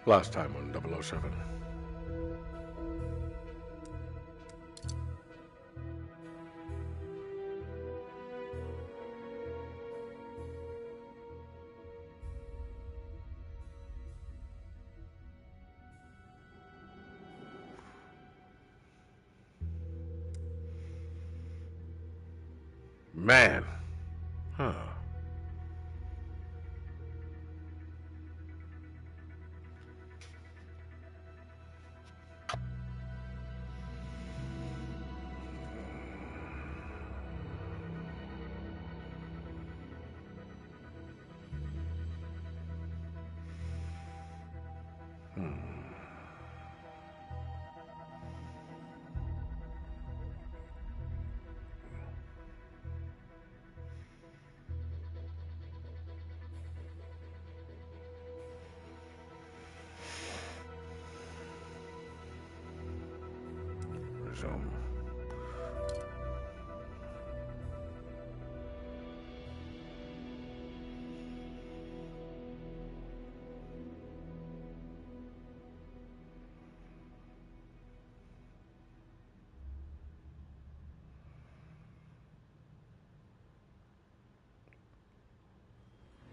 Last time on 007. Man. Huh. Resume.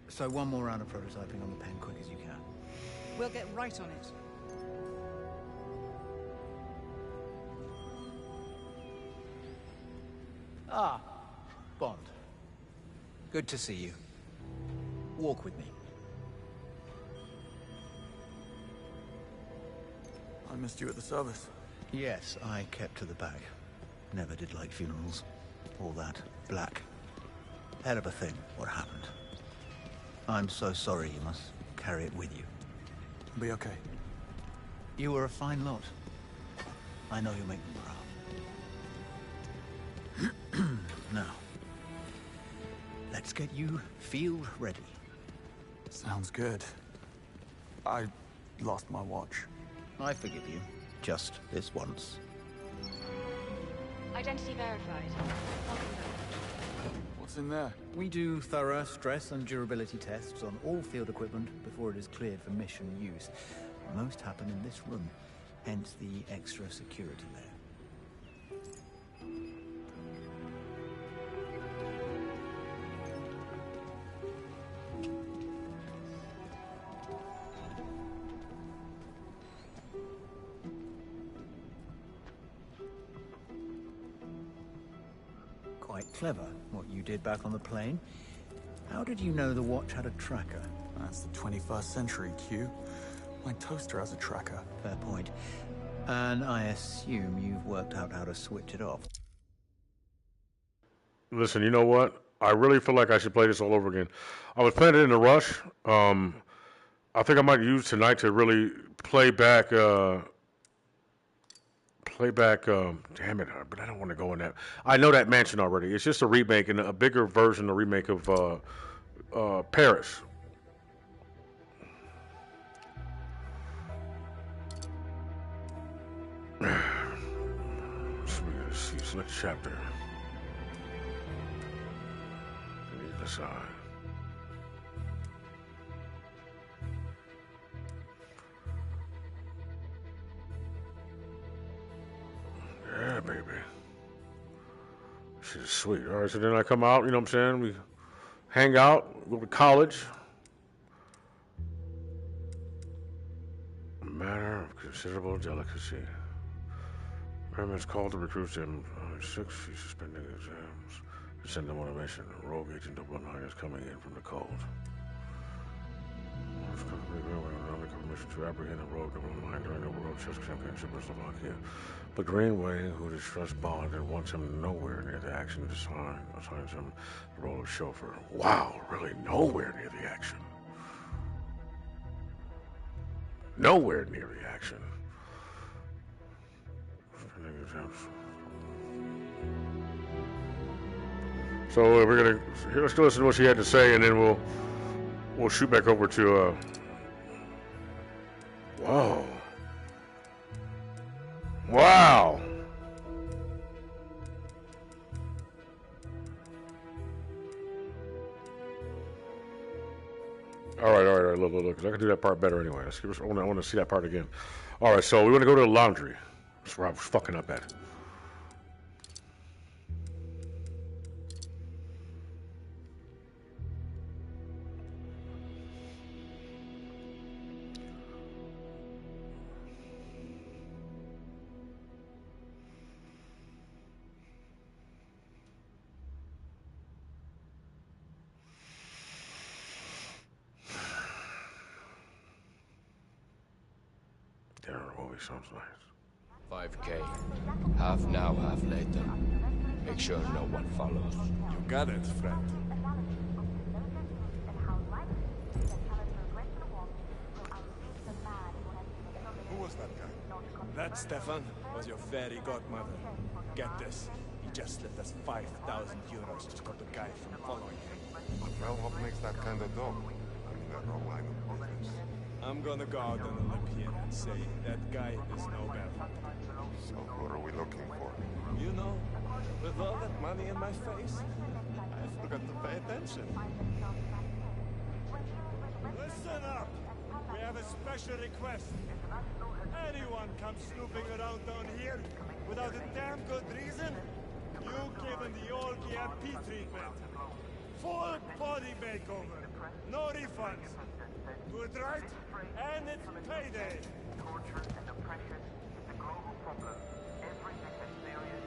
So one more round of prototyping on the pen, quick as you can. We'll get right on it. Ah, Bond. Good to see you. Walk with me. I missed you at the service. Yes, I kept to the back. Never did like funerals. All that. Black. Hell of a thing, what happened. I'm so sorry you must carry it with you. I'll be okay. You were a fine lot. I know you'll make me proud. Now, let's get you field ready. Sounds good. I lost my watch. I forgive you. Just this once. Identity verified. Welcome back. What's in there? We do thorough stress and durability tests on all field equipment before it is cleared for mission use. Most happen in this room, hence the extra security there. Quite clever, what you did back on the plane. How did you know the watch had a tracker? That's the 21st century, Q. My toaster has a tracker. Fair point. And I assume you've worked out how to switch it off. Listen, you know what? I really feel like I should play this all over again. I was playing it in a rush. I think I might use tonight to really play back. Damn it! But I don't want to go in that. I know that mansion already. It's just a remake and a bigger version, a remake of Paris. Let's see, select chapter. Either side. Yeah, baby. Shit is sweet. All right, so then I come out, you know what I'm saying? We hang out, go to college. A matter of considerable delicacy. Merman's called to recruit him. 6, she's suspending exams. To send them on a mission. Rogue Agent 009 is coming in from the cold. Undercover mission to apprehend the Rogue 009 during the World Chess Championship in Slovakia. But Greenway, who distrusts Bond and wants him nowhere near the action, assigns him the role of chauffeur. Wow, really nowhere near the action. Nowhere near the action. So we're gonna let's go listen to what she had to say, and then we'll shoot back over to. Whoa! Wow! All right. Look. I can do that part better anyway. I want to see that part again. All right, so we want to go to the laundry. That's where I was fucking up at. Dinner movie sounds nice. 5K. Half now, half later. Make sure no one follows. You got it, friend. Who was that guy? That, Stefan, was your fairy godmother. Get this. He just slipped us 5,000 euros to stop the guy from following him. Well, what makes that kind of dough? I'm in that wrong line of business. I'm gonna go out on a limb here and say that guy is no good. So what are we looking for? You know, with all that money in my face, I forgot to pay attention. Listen up! We have a special request. Anyone comes snooping around down here without a damn good reason, you give them the old GMP treatment. Full body makeover. No refunds. Do it right, and it's payday. Torture and oppression is a global problem. Everything is serious,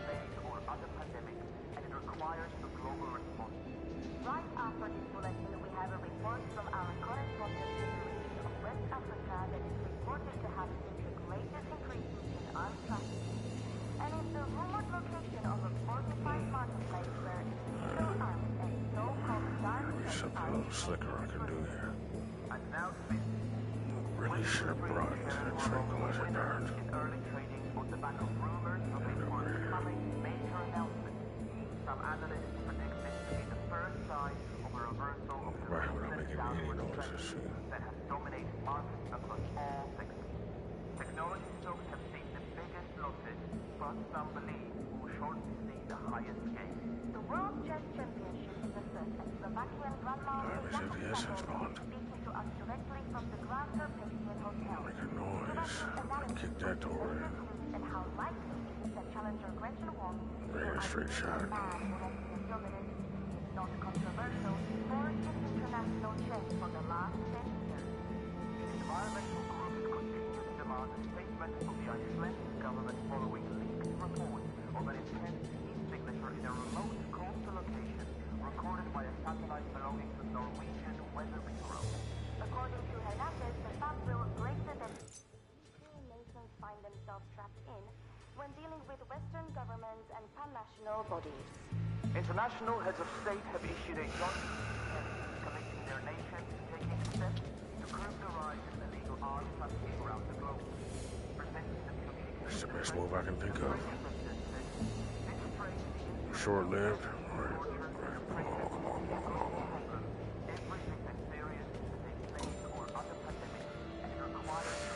space or other pandemic, and it requires a global response. Right after this bulletin, we have a report from our correspondent in the region of West Africa that is reported to have seen the greatest increases in armed trafficking. And it's the rumored location of a fortified marketplace where illegal arms and so-called dark Something a little slicker I can do here. Really should have brought a tranquilizer dart. Early trading on the back of rumors of a forthcoming major announcement. Some analysts predict this to be the first sign of a reversal of the recent downward trend that has dominated markets across all sectors. Technology stocks have seen the biggest losses, but some believe will shortly see the highest gains. The World Chess Championship is afoot, and Slovakian Grandmaster speaking to us directly from the Grand Carpathian Hotel. Make a noise. Kick that door in. And how likely it is that Challenger Gretchen won. Bring a straight shot. It's not controversial, for an international chess for the last 10 years. The environmental group continues to demand a statement from the Icelandic government following leaked reports of an intense heat signature in a remote coastal location recorded by a satellite belonging to Norwegian Weather Bureau. According to Hernandez, the fab will greater than nations find themselves trapped in when dealing with Western governments and pan-national bodies. International heads of state have issued a joint statement committing their nations to taking steps to curb the rise in illegal arms trafficking around the globe. Presenting the communication. That's the best move I can think of. Short-lived.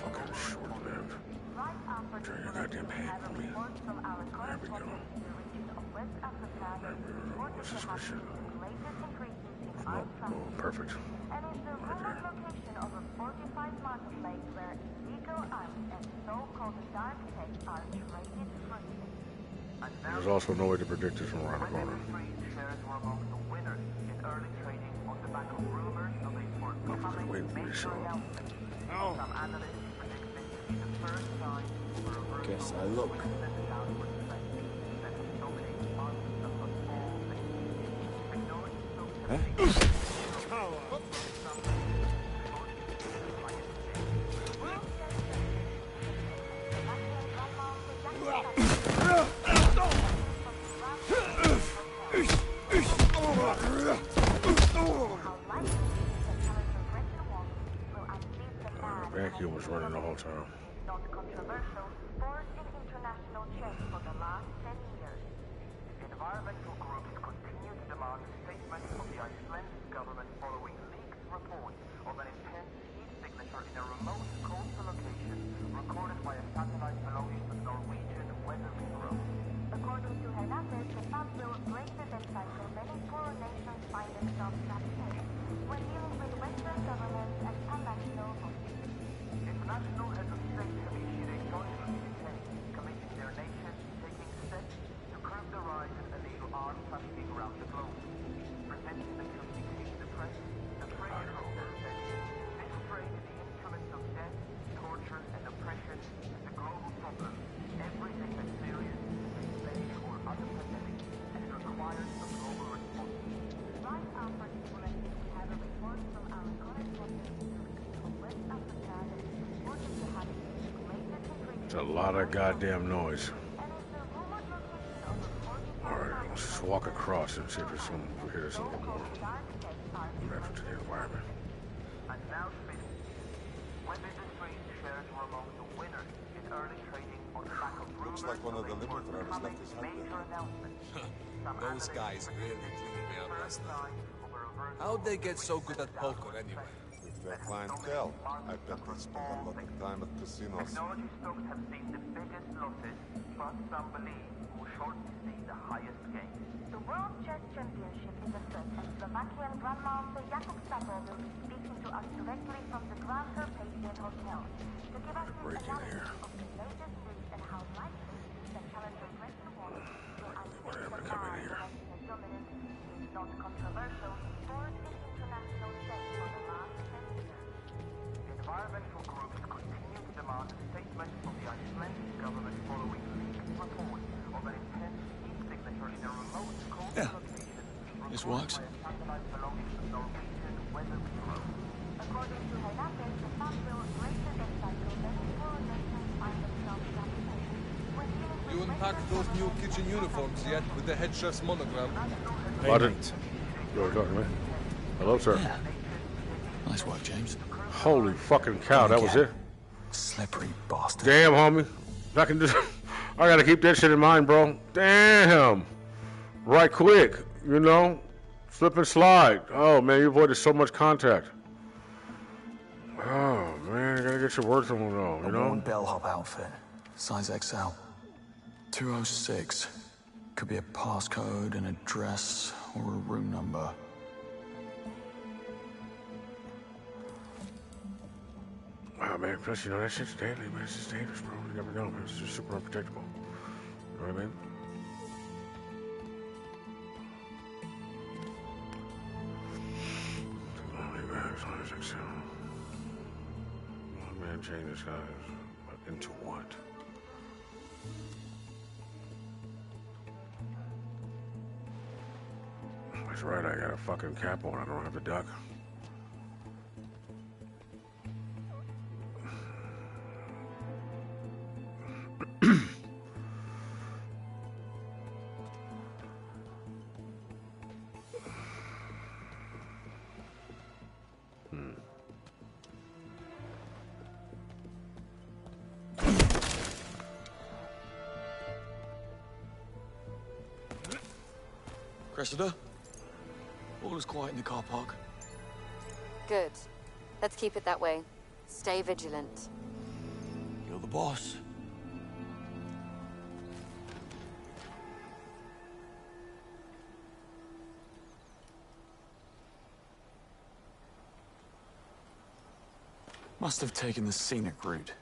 Fucking short-lived. Turn your goddamn hand for me. There we go. What's this mission? Oh, perfect. And it's the rumored location of a fortified marketplace where illegal arms and so-called dark tech are traded freely. There's also no way to predict this from around the corner. Shares were among the winners in early trading on the back of rumors of a forthcoming major announcement. Some analysts predict this to be the first sign of a reversal. Guess I look. Downward trend that has dominated markets across all sectors. Technology stocks have seen Vacuum was running the whole time. Not controversial, sport in international chess for the last 10 years. Environmental groups continue to demand a statement from the Icelandic government following leaked reports of an intense heat signature in a remote coastal location recorded by a satellite belonging to the Norwegian Weather Bureau. According to Hernandez, the fab will greater than cycle many poorer nations find themselves trapped in when dealing with Western International heads of state have issued a jointly decade committing their nations to taking steps to curb the rise in illegal arms trafficking around the globe. Presenting the communique to the press, the French president said, "This trade in the instruments of death, torture, and oppression is a global problem. Everything that's serious is a plague or other pandemic, and it requires a global response." Right after implementing, we have a report from our correspondent from West Africa that is reported to have greater temperature. It's a lot of goddamn noise. Alright, let's just walk across and see if there's some over here that's a little more natural to the environment. And now spinning. Web Industries shares were among the winners in early trading on the back of rumors. Looks like one of the Liberal drivers left his hand major there. announcements. Those guys really cleaned me up last night. How'd they get so good at poker anyway? It's their clientele. I bet they spend a lot of time at casinos. Technology stocks have seen the biggest losses, but some believe will shortly see the highest gains. The World Chess Championship is afoot, and Slovakian Grandmaster Jakub Sabo will be speaking to us directly from the Grand Carpathian Hotel to give us his analysis of the latest news and how likely that challenger Brendan Wallace will unseat the man possessing a dominant, if not controversial, fourth in international chess for the last 10 years. Environmental groups continue to demand a statement from the Icelandic government following leaked reports of an intense heat signature in a remote coastal location. This works. By a satellite belonging to the Norwegian Weather Bureau. According to Helate, the fact will greater insight to many foreign nations find themselves captivated. When dealing with You unpacked those new kitchen uniforms yet with the head chef's monogram? I didn't. You're talking to me? Hello, sir. Yeah. Nice work, James. Holy fucking cow, that was it? Slippery bastard. Damn, homie. I can just... I gotta keep that shit in mind, bro. Damn. Right quick, you know? Slip and slide. Oh, man, you avoided so much contact. Oh, man, you gotta get your work on though, you A know? worn bellhop outfit. Size XL. 206. Could be a passcode, an address, or a room number. Wow, man, plus, you know, that shit's deadly, man. It's just dangerous, bro. You never know, man. It's just super unpredictable. You know what I mean? One man change this guy into what? That's right, I got a fucking cap on. I don't have a duck. Cressida? All is quiet in the car park. Good. Let's keep it that way. Stay vigilant. You're the boss. Must have taken the scenic route.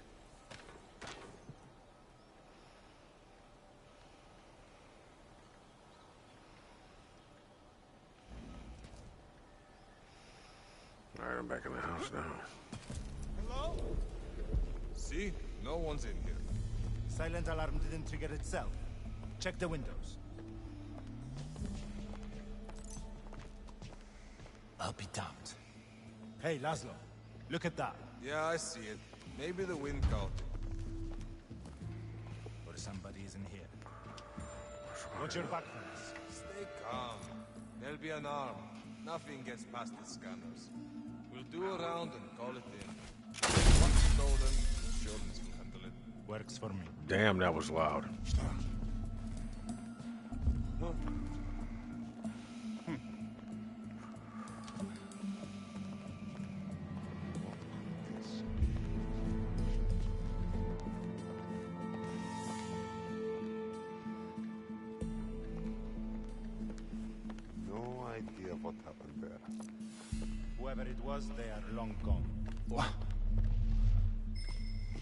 Alright, I'm back in the house now. Hello? See? No one's in here. Silent alarm didn't trigger itself. Check the windows. I'll be damned. Hey, Laszlo. Look at that. Yeah, I see it. Maybe the wind caught it. Or somebody isn't here. Watch your back, friends. Stay calm. There'll be an arm. Nothing gets past the scanners. We'll do a round and call it in. What's stolen, insurance will handle it. Works for me. Damn, that was loud. No idea what happened there. Whoever it was, they are long gone.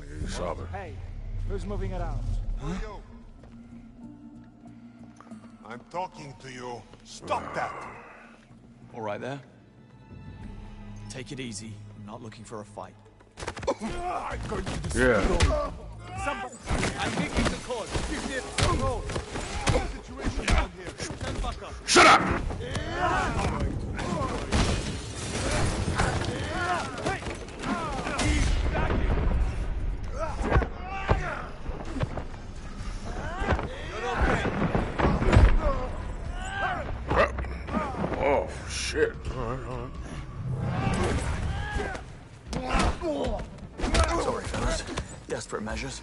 He's sobbing. Hey, who's moving around? Who are you? I'm talking to you. Stop that! All right there. Take it easy. I'm not looking for a fight. Yeah. Somebody, I'm making the call. Roll. Situation down here. Stand back up. Shut up! Oh, shit. All right. Sorry, fellas. Desperate measures.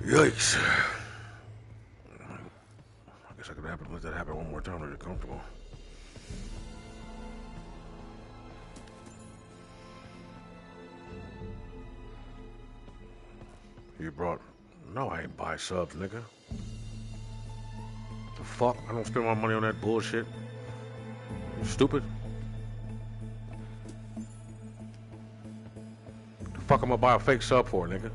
Yikes. I guess I could let that happen one more time to get comfortable. You brought... No, I ain't buy subs, nigga. The fuck? I don't spend my money on that bullshit. You stupid? The fuck I'm gonna buy a fake sub for, nigga?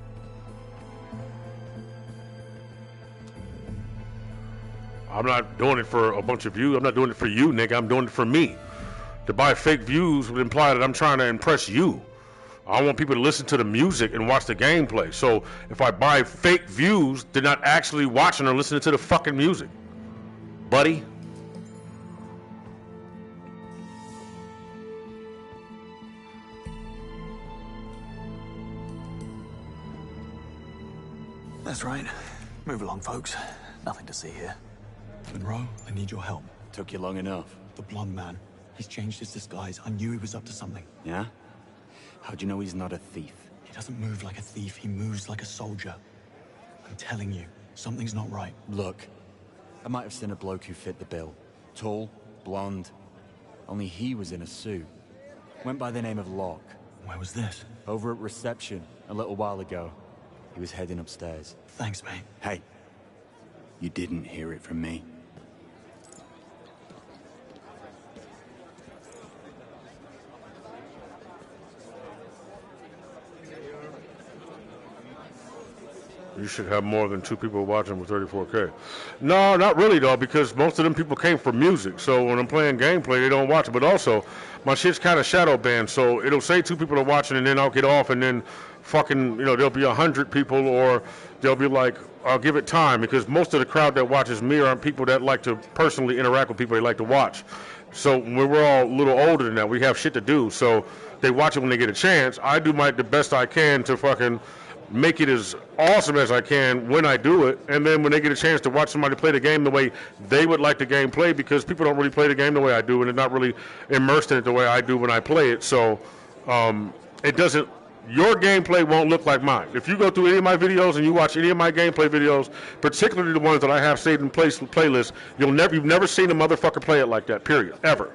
I'm not doing it for a bunch of views. I'm not doing it for you, nigga. I'm doing it for me. To buy fake views would imply that I'm trying to impress you. I want people to listen to the music and watch the gameplay. So if I buy fake views, they're not actually watching or listening to the fucking music. Buddy. That's right. Move along, folks. Nothing to see here. Monroe, I need your help. Took you long enough. The blonde man. He's changed his disguise. I knew he was up to something. Yeah? How'd you know he's not a thief? He doesn't move like a thief. He moves like a soldier. I'm telling you, something's not right. Look, I might have seen a bloke who fit the bill. Tall, blonde. Only he was in a suit. Went by the name of Locke. Where was this? Over at reception, a little while ago. He was heading upstairs. Thanks, mate. Hey, you didn't hear it from me. You should have more than 2 people watching with 34K. No, not really, though, because most of them people came for music. So when I'm playing gameplay, they don't watch it. But also, my shit's kind of shadow banned, so it'll say 2 people are watching, and then I'll get off, and then fucking, there'll be 100 people, or they'll be like, I'll give it time, because most of the crowd that watches me aren't people that like to personally interact with people they like to watch. So when we're all a little older than that, we have shit to do. So they watch it when they get a chance. I do the best I can to fucking make it as awesome as I can when I do it, and then when they get a chance to watch somebody play the game the way they would like the game played, because people don't really play the game the way I do, and they're not really immersed in it the way I do when I play it. So it doesn't, your gameplay won't look like mine. If you go through any of my videos and you watch any of my gameplay videos, particularly the ones that I have saved in playlists, you've never seen a motherfucker play it like that, period, ever.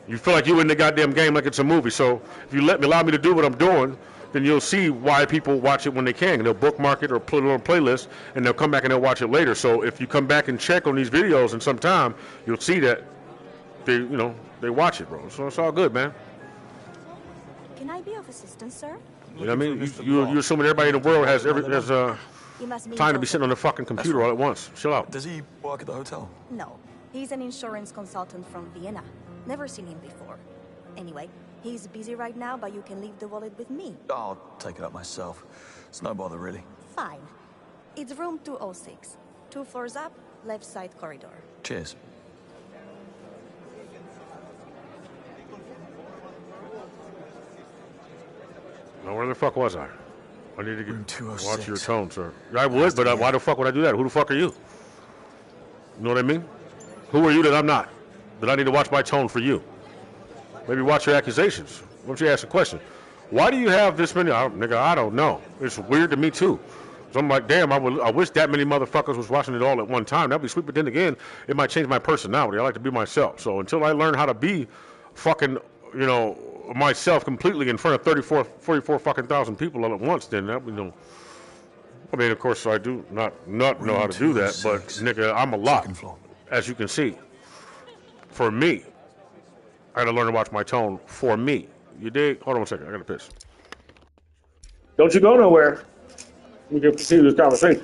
You feel like you're in the goddamn game like it's a movie. So if you allow me to do what I'm doing, then you'll see why people watch it when they can. They'll bookmark it or put it on a playlist, and they'll come back and they'll watch it later. So if you come back and check on these videos in some time, you'll see that they watch it, bro. So it's all good, man. Can I be of assistance, sir? You know what I mean? You're assuming everybody in the world has time to be sitting on the fucking computer all at once. Chill out. Does he work at the hotel? No. He's an insurance consultant from Vienna. Never seen him before. Anyway, he's busy right now, but you can leave the wallet with me. I'll take it up myself. It's no bother, really. Fine. It's room 206. 2 floors up, left side corridor. Cheers. Now, where the fuck was I? I need to get watch your tone, sir. I would, but why the fuck would I do that? Who the fuck are you? You know what I mean? Who are you that I'm not? That I need to watch my tone for you? Maybe watch your accusations. Why don't you ask a question? Why do you have this many? Nigga, I don't know. It's weird to me, too. So I'm like, damn, I wish that many motherfuckers was watching it all at one time. That'd be sweet, but then again, it might change my personality. I like to be myself. So until I learn how to be fucking, myself completely in front of 44 fucking thousand people all at once, then that, I mean, of course, I do not know how to do that, but nigga, I'm a lot, as you can see. For me. I gotta learn to watch my tone for me. You dig? Hold on a second. I gotta piss. Don't you go nowhere. We can continue this conversation.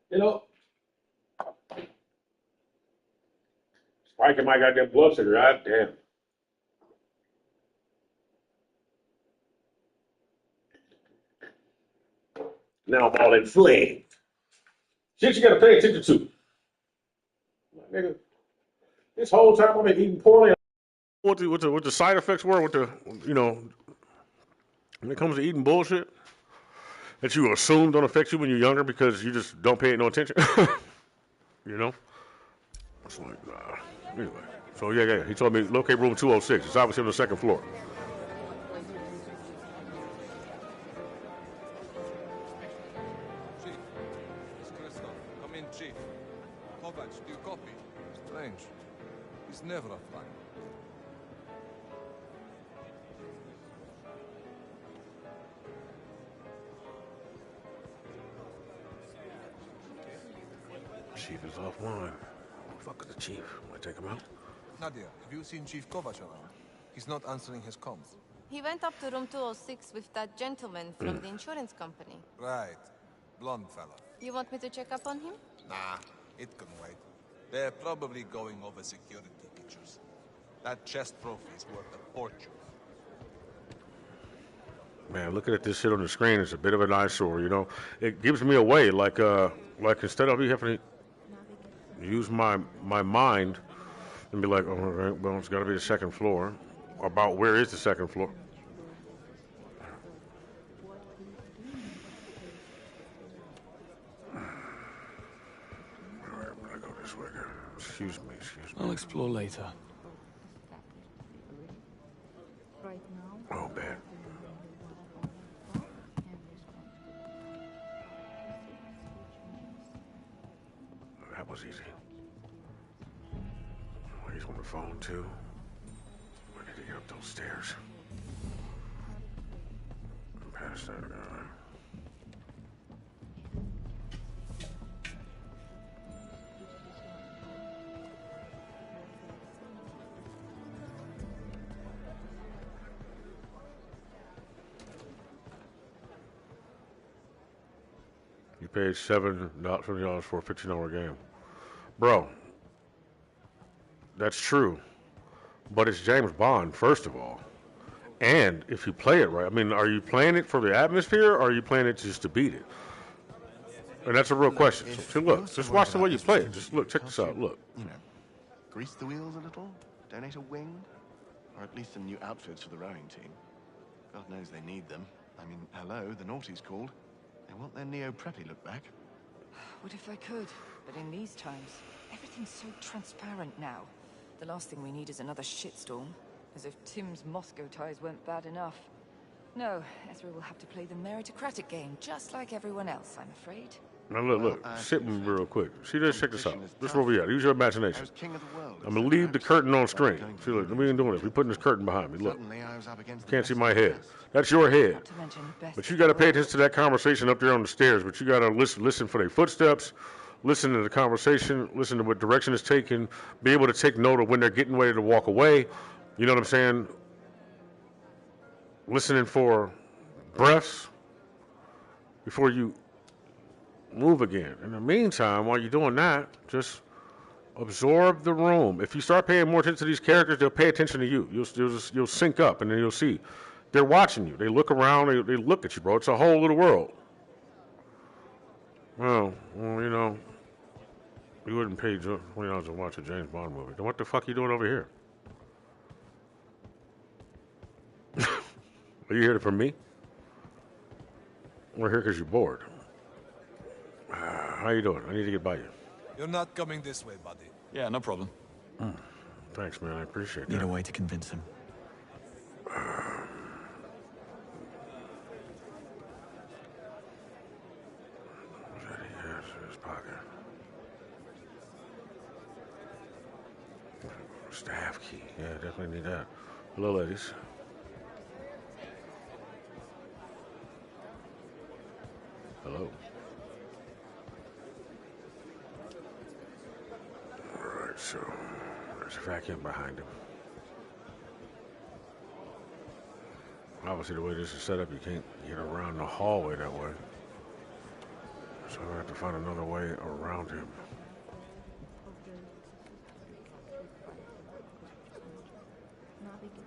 You know, spiking my goddamn blood sugar. God damn. Now I'm all inflamed. Shit, you gotta pay attention to. Nigga, this whole time I've been eating poorly. What the side effects were with the, you know, when it comes to eating bullshit that you assume don't affect you when you're younger because you just don't pay it no attention. You know? It's like, anyway. So, yeah. He told me, locate room 206. It's obviously on the second floor. Chief, it's Christoph. Come in, Chief. Kovac, do you copy? Strange. He's never offline. Chief is offline. Fuck the chief. Want to take him out? Nadia, have you seen Chief Kovac around? He's not answering his comms. He went up to room 206 with that gentleman from the insurance company. Right. Blonde fella. You want me to check up on him? Nah, it can wait. They're probably going over security pictures. That chest trophy is worth a fortune. Man, looking at this shit on the screen is a bit of an eyesore, you know. It gives me away, like instead of me having to use my mind and be like, oh, all right, well, it's got to be the second floor. About where is the second floor? All right, I'm gonna go this way. Excuse me. I'll explore later. Oh, bad. That was easy. He's on the phone, too. I need to get up those stairs. Past that guy. You paid $7 for a 15-hour game. Bro, that's true. But it's James Bond, first of all. And if you play it right, I mean, are you playing it for the atmosphere or are you playing it just to beat it? And that's a real question. So look, just watch the way you play it. Just look, check this out. Look. You know, grease the wheels a little, donate a wing, or at least some new outfits for the rowing team. God knows they need them. I mean, hello, the naughty's called. They want their neo-preppy look back. What if I could? But in these times, everything's so transparent now. The last thing we need is another shitstorm. As if Tim's Moscow ties weren't bad enough. No, Ezra will have to play the meritocratic game, just like everyone else, I'm afraid. Now look, sit with me real quick. See this, check this out. This is where we at. Use your imagination. I'm gonna leave the curtain on screen. See, look, we ain't doing this. We putting this curtain behind me. Look, can't see my head. That's your head. But you gotta pay attention to that conversation up there on the stairs. But you gotta listen for their footsteps, listen to the conversation, listen to what direction it's taking, be able to take note of when they're getting ready to walk away. You know what I'm saying? Listening for breaths before you move again. In the meantime, while you're doing that, just Absorb the room. If you start paying more attention to these characters, they'll pay attention to you. You'll sync up, and then you'll see. They're watching you. They look around. They look at you, bro. It's a whole little world. Well, you know, you wouldn't pay $20 to watch a James Bond movie. Then what the fuck are you doing over here? Are you here for me? We're here because you're bored. How you doing? I need to get by you. You're not coming this way, buddy. Yeah, no problem. Thanks, man. I appreciate Need that. a way to convince him. Yes, in his pocket. Staff key. Yeah, definitely need that. Hello, ladies. Hello. Alright, so there's a vacuum behind him. Obviously, the way this is set up, you can't get around the hallway that way. So I have to find another way around him.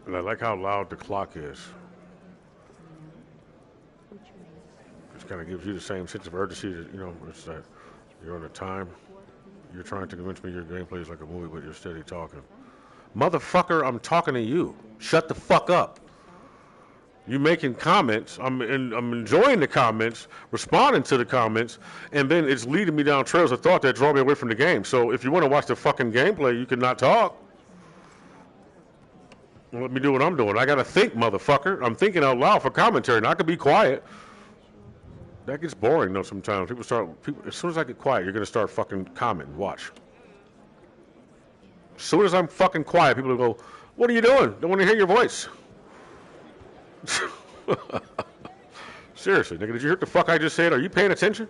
And I like how loud the clock is. It kind of gives you the same sense of urgency that, you know, it's that you're on the time. You're trying to convince me your gameplay is like a movie, but you're steady talking. Motherfucker, I'm talking to you. Shut the fuck up. You making comments, I'm enjoying the comments, responding to the comments, and then it's leading me down trails of thought that draw me away from the game. So if you want to watch the fucking gameplay, you can not talk. Let me do what I'm doing. I gotta think, motherfucker. I'm thinking out loud for commentary, and I could be quiet. That gets boring though sometimes. As soon as I get quiet, you're gonna start fucking commenting. Watch. As soon as I'm fucking quiet, people will go, "What are you doing? Don't want to hear your voice." Seriously, nigga, did you hear what the fuck I just said? Are you paying attention?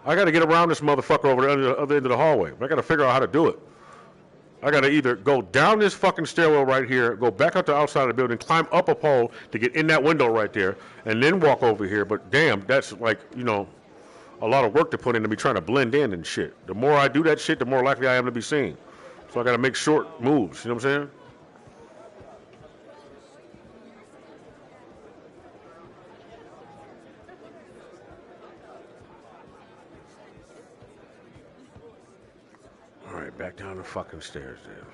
I gotta get around this motherfucker over the other end of the hallway. I gotta figure out how to do it. I gotta either go down this fucking stairwell right here, go back out the outside of the building, climb up a pole to get in that window right there, and then walk over here. But damn, that's like, you know, a lot of work to put into me trying to blend in and shit. The more I do that shit, the more likely I am to be seen. So I gotta make short moves, you know what I'm saying? All right, back down the fucking stairs then.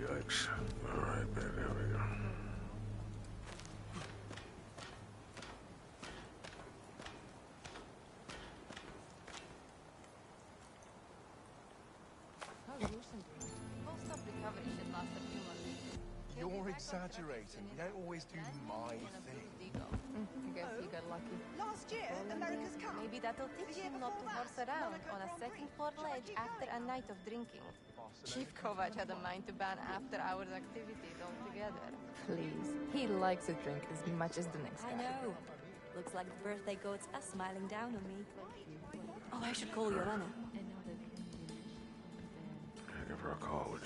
Yikes. All right, man, there we go. You're exaggerating. You don't always do my thing. I guess you got lucky. Last year, America's Cup. Maybe that'll teach him not to horse around on a second floor ledge after a night of drinking. Chief Kovac had a mind to ban after-hours activities altogether. Please. He likes a drink as much as the next guy. I know. Looks like the birthday goats are smiling down on me. Oh, I should call Yolana. Give her a call, would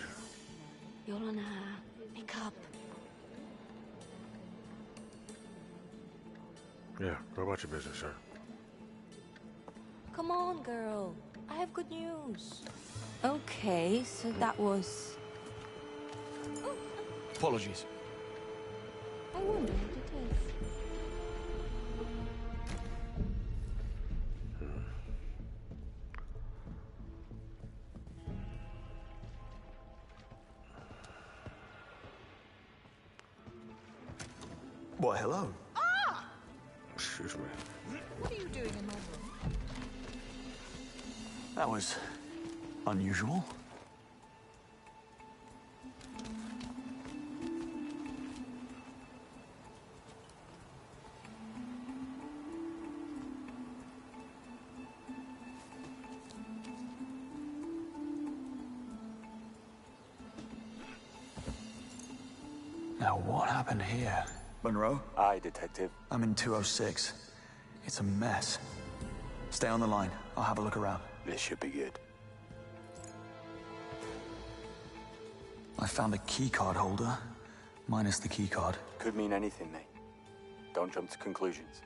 you? Yolana, pick up. Yeah, go about your business, sir. Come on, girl. I have good news. Okay, so that was... Apologies. I wonder what it is. What, hello? Excuse me. What are you doing in my room? That was unusual. Now what happened here? Monroe? Aye, Detective. I'm in 206. It's a mess. Stay on the line. I'll have a look around. This should be good. I found a keycard holder, minus the keycard. Could mean anything, mate. Don't jump to conclusions.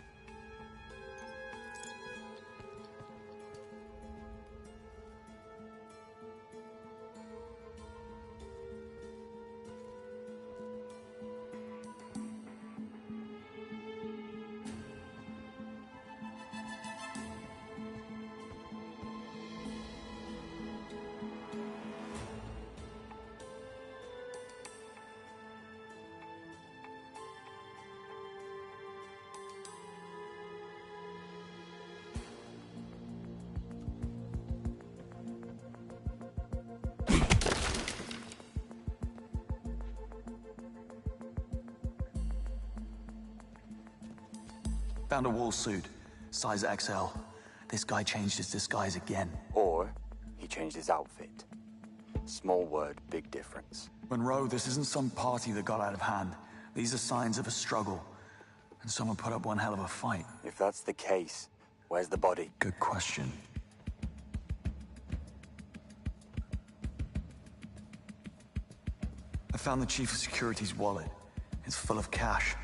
Found a wall suit, size XL. This guy changed his disguise again. Or he changed his outfit. Small word, big difference. Monroe, this isn't some party that got out of hand. These are signs of a struggle. And someone put up one hell of a fight. If that's the case, where's the body? Good question. I found the Chief of Security's wallet. It's full of cash.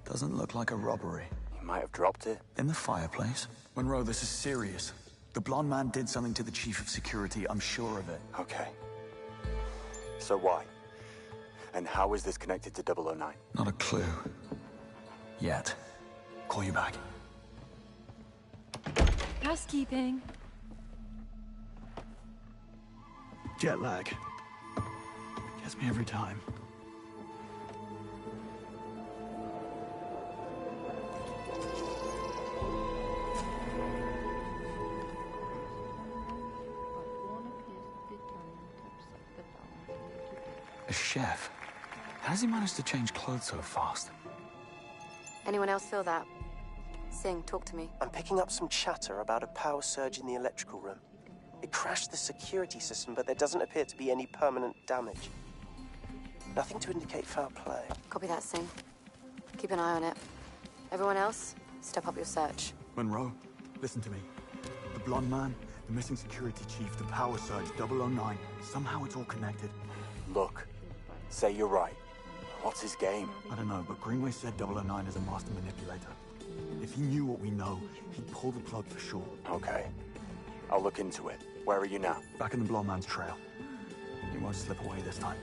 Doesn't look like a robbery. He might have dropped it. In the fireplace? Monroe, this is serious. The blonde man did something to the Chief of Security, I'm sure of it. Okay. So why? And how is this connected to 009? Not a clue. Yet. Call you back. Housekeeping. Jet lag. Gets me every time. A chef? How does he manage to change clothes so fast? Anyone else feel that? Singh, talk to me. I'm picking up some chatter about a power surge in the electrical room. It crashed the security system, but there doesn't appear to be any permanent damage. Nothing to indicate foul play. Copy that, Singh. Keep an eye on it. Everyone else, step up your search. Monroe, listen to me. The blonde man, the missing security chief, the power surge, 009. Somehow it's all connected. Look, say you're right. What's his game? I don't know, but Greenway said 009 is a master manipulator. If he knew what we know, he'd pull the plug for sure. Okay. I'll look into it. Where are you now? Back in the blonde man's trail. He won't slip away this time.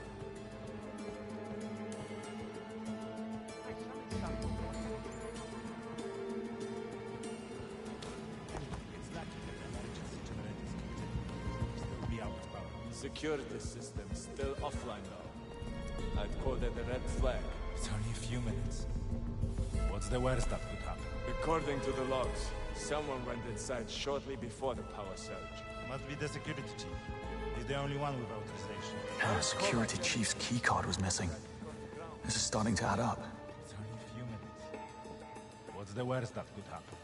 Security system still offline though. I'd call that a red flag. It's only a few minutes. What's the worst that could happen? According to the logs, someone went inside shortly before the power surge. Must be the security chief. He's the only one with authorization. The security chief's keycard was missing. This is starting to add up. It's only a few minutes. What's the worst that could happen?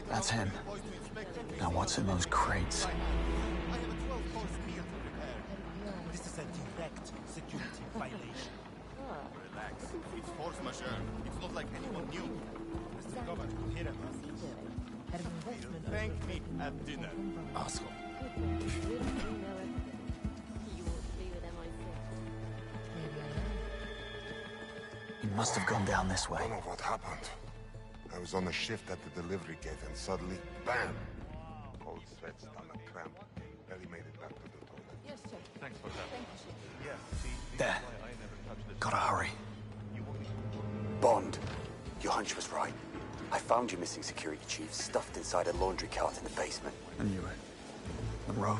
That's him. Now what's in those crates? I have a 12-course meal to prepare. This is a direct security violation. Relax. It's force majeure. It's not like anyone knew. Mr. Kovac will hear about this. You'll thank me at dinner. Asshole. He must have gone down this way. I don't know what happened. I was on a shift at the delivery gate and suddenly, bam! Cold sweat, stomach cramp. Barely made it back to the toilet. Yes, sir. Thanks for that. Thank you, sir. Yeah, see, There. I never touched it. Gotta hurry. Bond, your hunch was right. I found your missing security chief stuffed inside a laundry cart in the basement. I knew it. Monroe,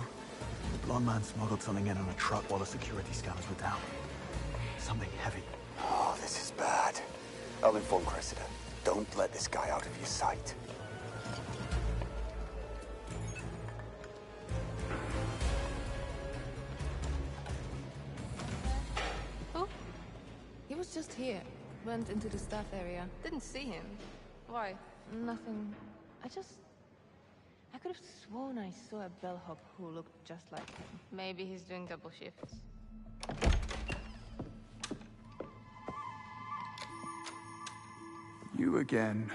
the blonde man smuggled something in on a truck while the security scanners were down. Something heavy. Oh, this is bad. I'll inform Cressida. Don't let this guy out of your sight. Oh, he was just here. Went into the staff area. Didn't see him. Why? Nothing. I could have sworn I saw a bellhop who looked just like him. Maybe he's doing double shifts. You again.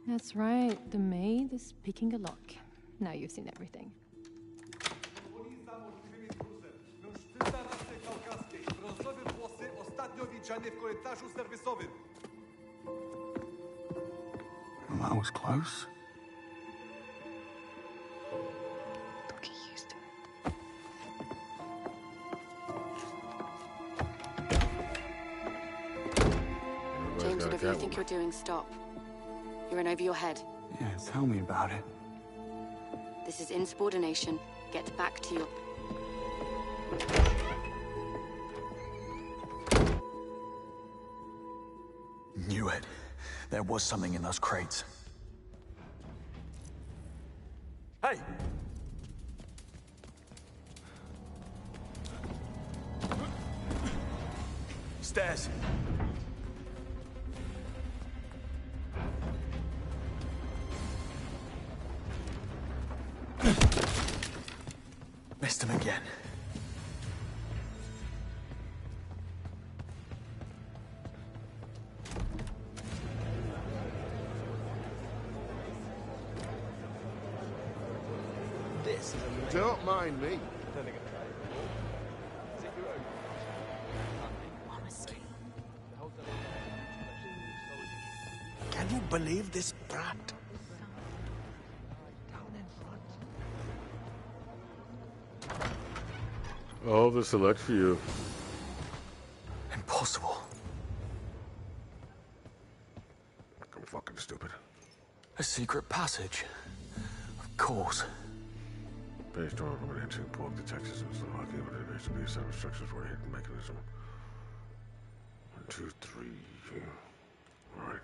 That's right. The maid is picking a lock. Now you've seen everything. Well, that was close. Don't get used to it. James, whatever you think you're doing, stop. You're in over your head. Yeah, tell me about it. This is insubordination. Get back to your... Knew it. There was something in those crates. Hey! Stairs. Missed him again. Don't mind me. Can you believe this brat? Oh, the select few. Impossible. I'm fucking stupid. A secret passage. Of course. Based on recommendation, pull up the Texas and Slovakia, but there appears to be a set of instructions for a hidden mechanism. 1, 2, 3. All right.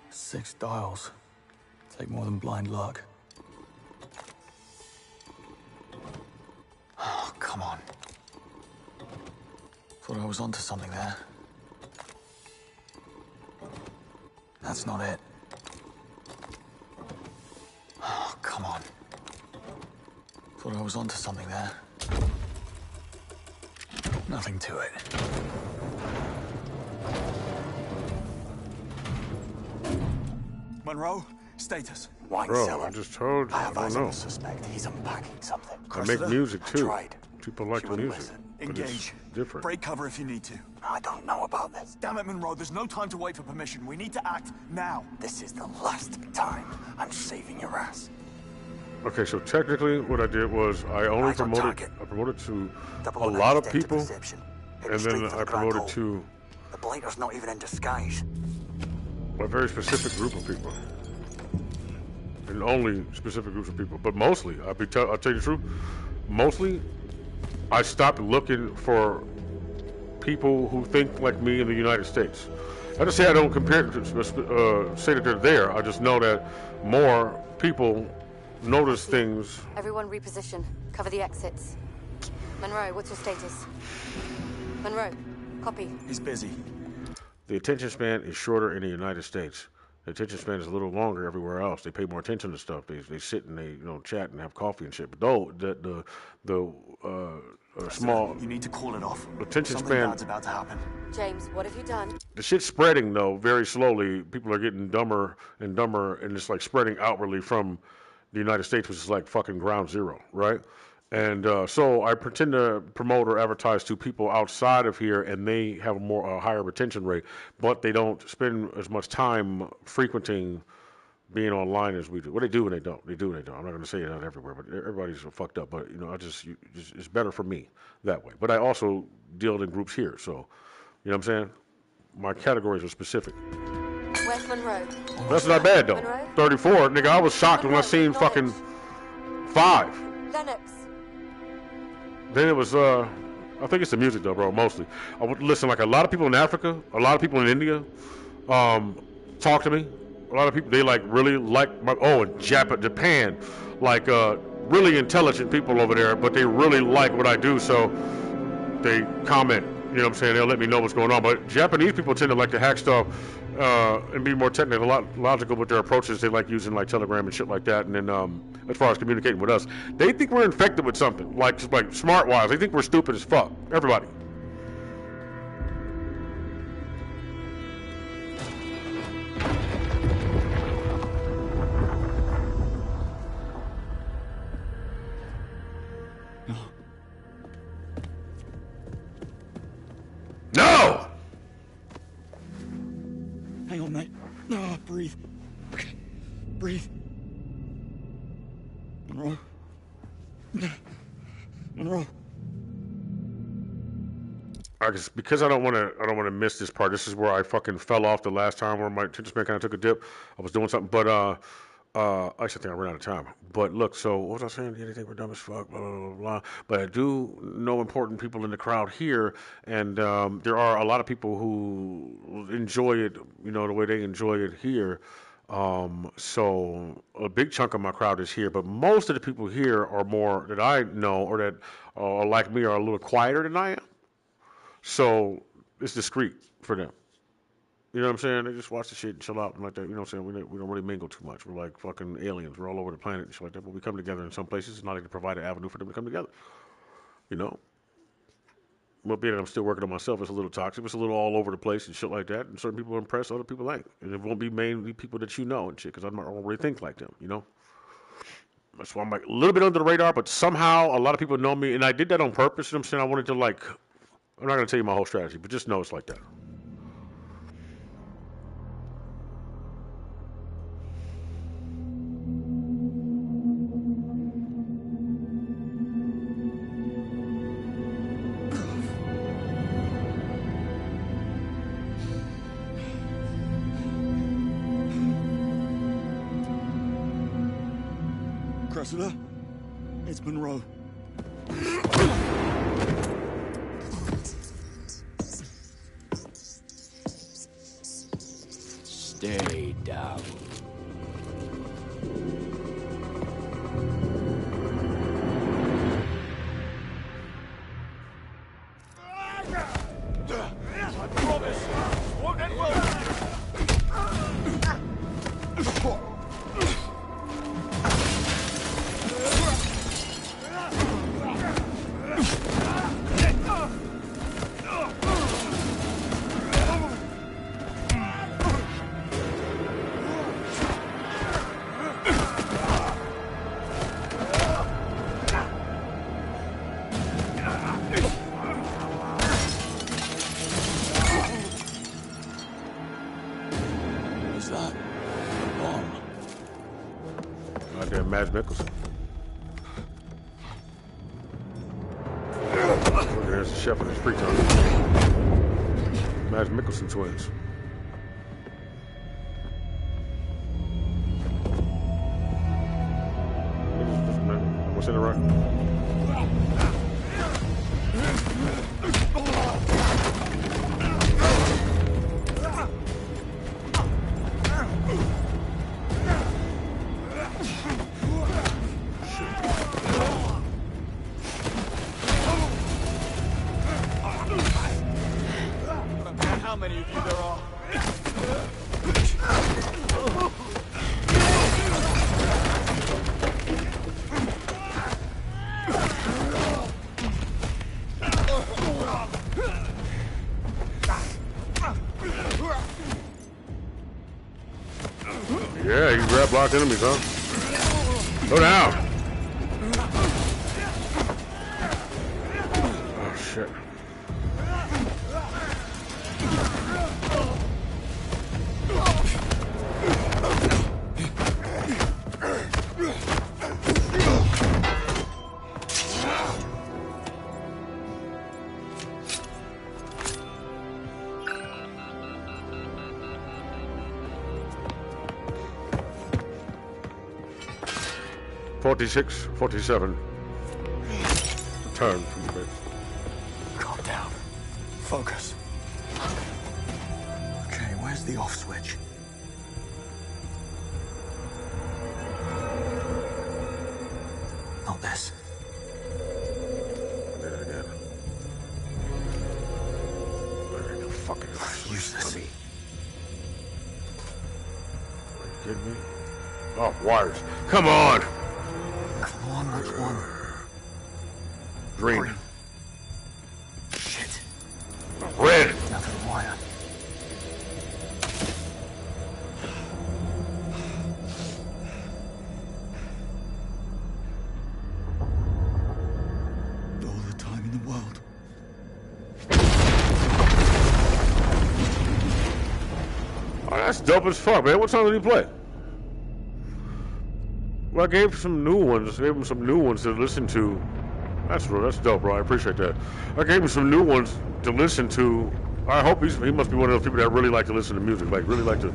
Six dials. Take more than blind luck. Oh, come on. Thought I was onto something there. That's not it. Oh, come on. Thought I was onto something there. Nothing to it. Monroe, status. Bro, I just told you. I don't know. Suspect he's unpacking something. I make music too. Tried. People like the music. But it's Engage. different. Break cover if you need to. I don't know about this. Damn it, Monroe, there's no time to wait for permission. We need to act now. This is the last time I'm saving your ass. Okay, so technically what I did was I only promoted to a lot of people, and then I promoted to the blighter's not even in disguise. a very specific group of people. And only specific groups of people. But mostly, I'll tell you the truth, mostly I stopped looking for people who think like me in the United States. I just say I don't compare say that they're there. I just know that more people notice things. Everyone reposition. Cover the exits. Monroe, what's your status? Monroe, copy. He's busy. The attention span is shorter in the United States. The attention span is a little longer everywhere else. They pay more attention to stuff. They sit and they chat and have coffee and shit. But though the small, you need to call it off. Attention Something span. bad's about to happen. James, what have you done? The shit's spreading though very slowly. People are getting dumber and dumber, and it's like spreading outwardly from the United States, which is like fucking ground zero, right? And so I pretend to promote or advertise to people outside of here, and they have a higher retention rate, but they don't spend as much time frequenting being online as we do. Well, they do and they don't. They do and they don't. I'm not going to say that everywhere, but everybody's fucked up. But it's better for me that way. But I also deal in groups here, so you know what I'm saying. My categories are specific. Where's Monroe? That's not bad though. Monroe? 34, nigga. I was shocked when I seen fucking 5. Lennox. Then it was, I think it's the music though, bro, mostly. I would listen, like a lot of people in Africa, a lot of people in India, talk to me A lot of people, they like really like Japan, like really intelligent people over there, but they really like what I do, so they comment. You know what I'm saying? They'll let me know what's going on. But Japanese people tend to like to hack stuff and be more technical, logical with their approaches. They like using like Telegram and shit like that. And then as far as communicating with us, they think we're infected with something, like smart-wise. They think we're stupid as fuck. Everybody. No! Hang on, mate. No, breathe. Okay. Breathe. Monroe. Monroe. Because I don't want to miss this part. This is where I fucking fell off the last time, where my attention span kind of took a dip. I was doing something, but actually, I think I ran out of time. But look, so what was I saying? Yeah, they think we're dumb as fuck, blah, blah, blah, blah. But I do know important people in the crowd here, and there are a lot of people who enjoy it, you know, the way they enjoy it here. So a big chunk of my crowd is here, but most of the people here are more that I know or that are like me are a little quieter than I am. So it's discreet for them. You know what I'm saying? They just watch the shit and chill out and like that. You know what I'm saying? We don't really mingle too much. We're like fucking aliens. We're all over the planet and shit like that. But we come together in some places. It's not like to provide an avenue for them to come together. You know? Well, being that I'm still working on myself, it's a little toxic. It's a little all over the place and shit like that. And certain people are impressed, other people ain't. And it won't be mainly people that you know and shit, because I don't really think like them, you know? That's why I'm like a little bit under the radar, but somehow a lot of people know me. And I did that on purpose. You know what I'm saying? I wanted to like, I'm not going to tell you my whole strategy, but just know it's like that. Cressida, it's Monroe. Stay down. I promise, won't end well. Mads Mikkelsen. Look, there's the chef in his free time. Mads Mikkelsen twins. What's in the right? How many of you there are? Yeah, you grab blocked enemies, huh? Go down. Oh, shit. "46, 47. Return from the bed." Calm down. Focus. Okay, where's the off switch? this. Did it again. Fucking useless. Are you kidding me? Oh, wires. Come on! Come on, that's one. Green. Shit. Red! Another wire. All the time in the world. Oh, that's dope as fuck, man. What song did he play? Well, I gave him some new ones. Gave him some new ones to listen to. That's real. That's dope, bro. I appreciate that. I gave him some new ones to listen to. I hope he must be one of those people that really like to listen to music, like really like to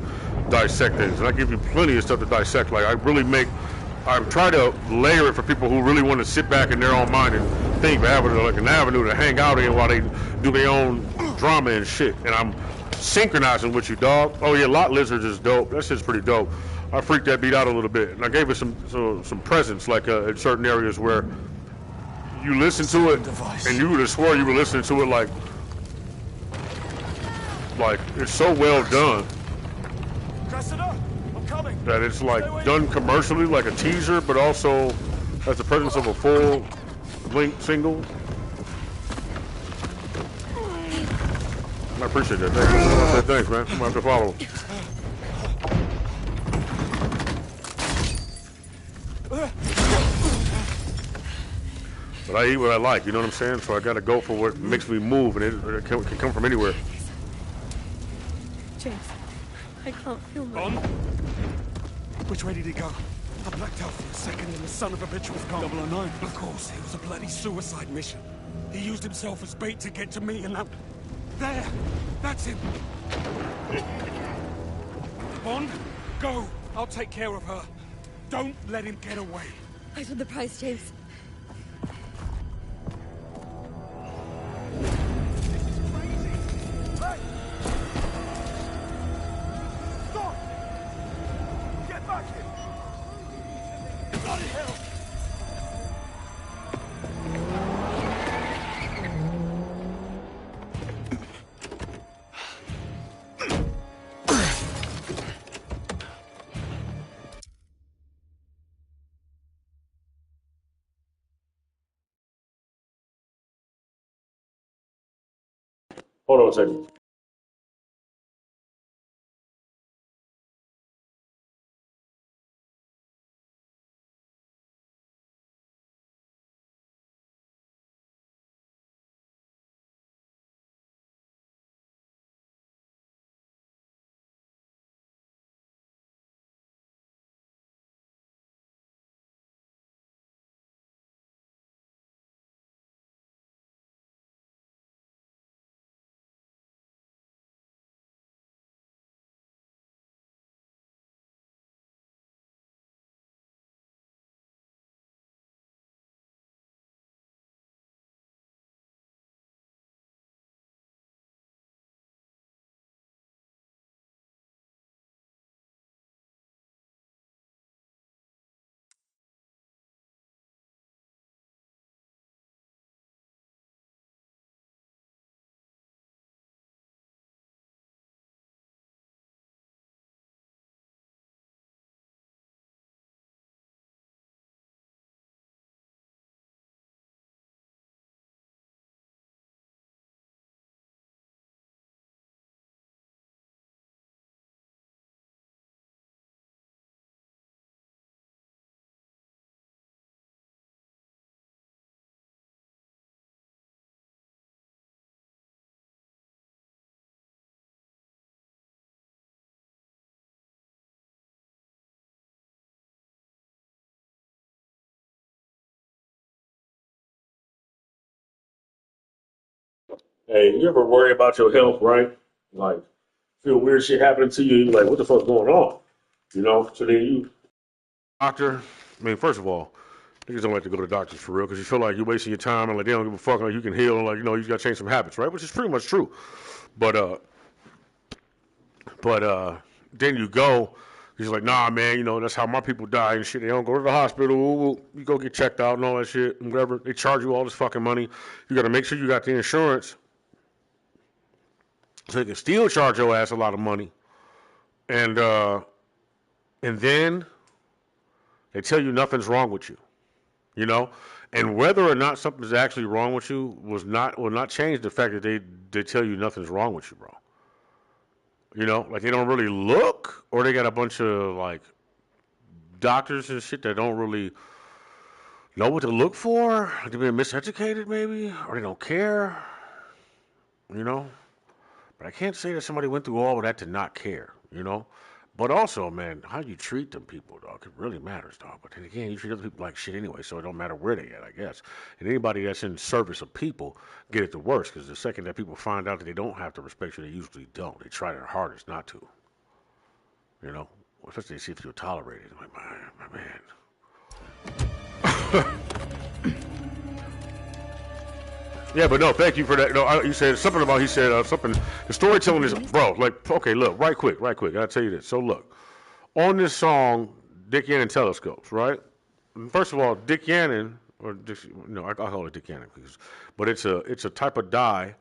dissect things. And I give you plenty of stuff to dissect. Like I try to layer it for people who really want to sit back in their own mind and think, but have like an avenue to hang out in while they do their own drama and shit. And I'm synchronizing with you, dog. Oh yeah, Lot Lizards is dope. That shit's pretty dope. I freaked that beat out a little bit, and I gave it some presence, like in certain areas where you listen to it, and you would have swore you were listening to it like it's so well done that it's like done commercially, like a teaser, but also has the presence of a full length single. I appreciate that. Thanks. I said thanks, man. I'm gonna have to follow. But I eat what I like, you know what I'm saying? So I gotta go for what makes me move, and it can come from anywhere. James, I can't feel my... On? Which way did he go? I blacked out for a second and the son of a bitch was gone. 009. Of course, it was a bloody suicide mission. He used himself as bait to get to me and now... There! That's him! Bond, go! I'll take care of her. Don't let him get away. I want the prize, James. Hold on a second. Hey, you ever worry about your health, right? Like, feel weird shit happening to you, you're like, what the fuck's going on? You know? So then you, doctor, I mean, first of all, niggas don't like to go to doctors for real because you feel like you're wasting your time and like they don't give a fuck, like you can heal and like, you know, you gotta change some habits, right? Which is pretty much true. But then you go He's like, nah, man, that's how my people die and shit. They don't go to the hospital. You go get checked out and all that shit and whatever. They charge you all this fucking money. You got to make sure you got the insurance so they can still charge your ass a lot of money. And then they tell you nothing's wrong with you, And whether or not something's actually will not change the fact that they tell you nothing's wrong with you, bro. Like they don't really look, or they got a bunch of like doctors and shit that don't really know what to look for. They've been miseducated, maybe, or they don't care. But I can't say that somebody went through all of that to not care. But also, man, how you treat them people, dog, it really matters, dog. But then again, you treat other people like shit anyway, so it don't matter where they at, I guess. And anybody that's in service of people get it the worst, because the second that people find out that they don't have to respect you, they usually don't. They try their hardest not to. Especially they see if you'll tolerate it. Like, my man. Yeah, but no, thank you for that. No, you said something about, something, the storytelling is, bro, like, okay, look, right quick, I'll tell you this. So look, on this song, Dick Yannon Telescopes, right? First of all, Dick Yannon, I call it Dick Yannon, but it's a type of dye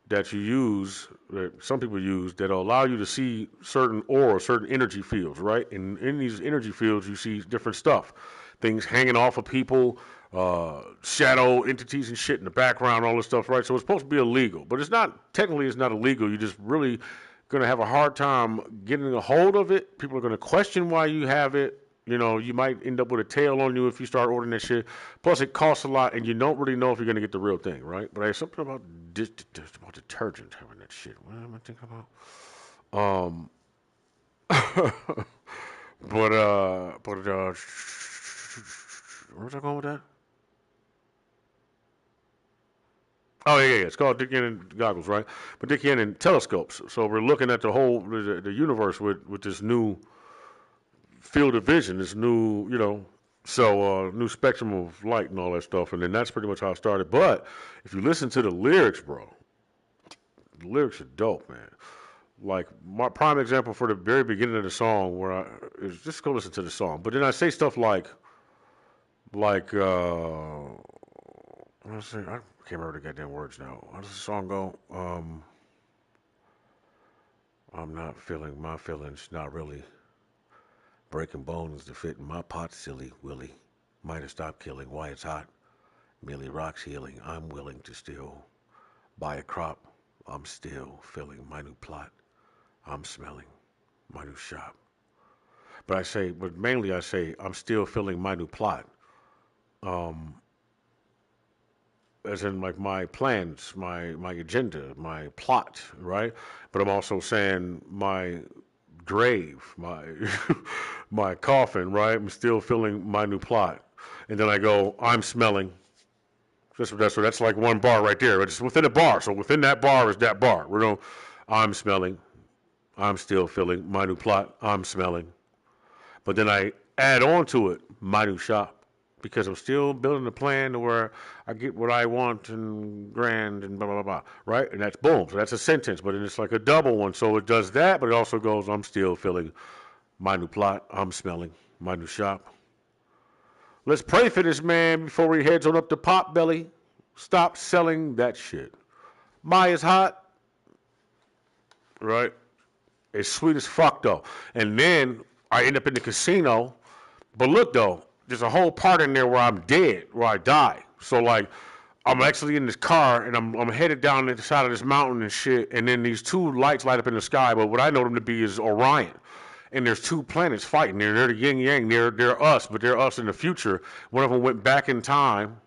that you use, that some people use, that'll allow you to see certain aura, certain energy fields, right? And in these energy fields, you see different stuff. Things hanging off of people, shadow entities and shit in the background, all this stuff, right? So it's supposed to be illegal, but it's not illegal. You're just really going to have a hard time getting a hold of it. People are going to question why you have it. You might end up with a tail on you if you start ordering that shit. Plus, it costs a lot, and you don't really know if you're going to get the real thing, right? But there's something about detergent having that shit. What am I thinking about? But where was I going with that? Oh, yeah. It's called Dick Yannon goggles, right? But Dick Yannon telescopes. So we're looking at the whole, the universe with this new field of vision, this new, new spectrum of light and all that stuff. And then that's pretty much how it started. But if you listen to the lyrics, bro, the lyrics are dope, man. Like, my prime example for the very beginning of the song, is just go listen to the song. But then I say stuff like, I can't remember the goddamn words now. How does the song go? I'm not feeling my feelings, not really. Breaking bones to fit in my pot, silly Willie. Might have stopped killing, why it's hot. Merely rocks healing, I'm willing to still buy a crop. I'm still filling my new plot. I'm smelling my new shop. But mainly I say, I'm still filling my new plot. As in, like, my plans, my agenda, my plot, right? But I'm also saying my grave, my coffin, right? I'm still filling my new plot. And then I go, I'm smelling. That's like one bar right there. It's within a bar. So within that bar is that bar. I'm smelling. I'm still filling my new plot. I'm smelling. But then I add on to it my new shop. Because I'm still building a plan to where I get what I want and grand and blah, blah, blah, right? And that's boom. So that's a sentence, but then it's like a double one. So it does that, but it also goes, I'm still filling my new plot. I'm smelling my new shop. Let's pray for this man before he heads on up to Potbelly. Stop selling that shit. Maya's hot, right? It's sweet as fuck, though. And then I end up in the casino. But look, though. There's a whole part in there where I'm dead, where I die. So, like, I'm actually in this car, and I'm headed down the side of this mountain and shit, and then these two lights light up in the sky, but what I know them to be is Orion. And there's two planets fighting. They're the yin-yang. They're us, but they're us in the future. One of them went back in time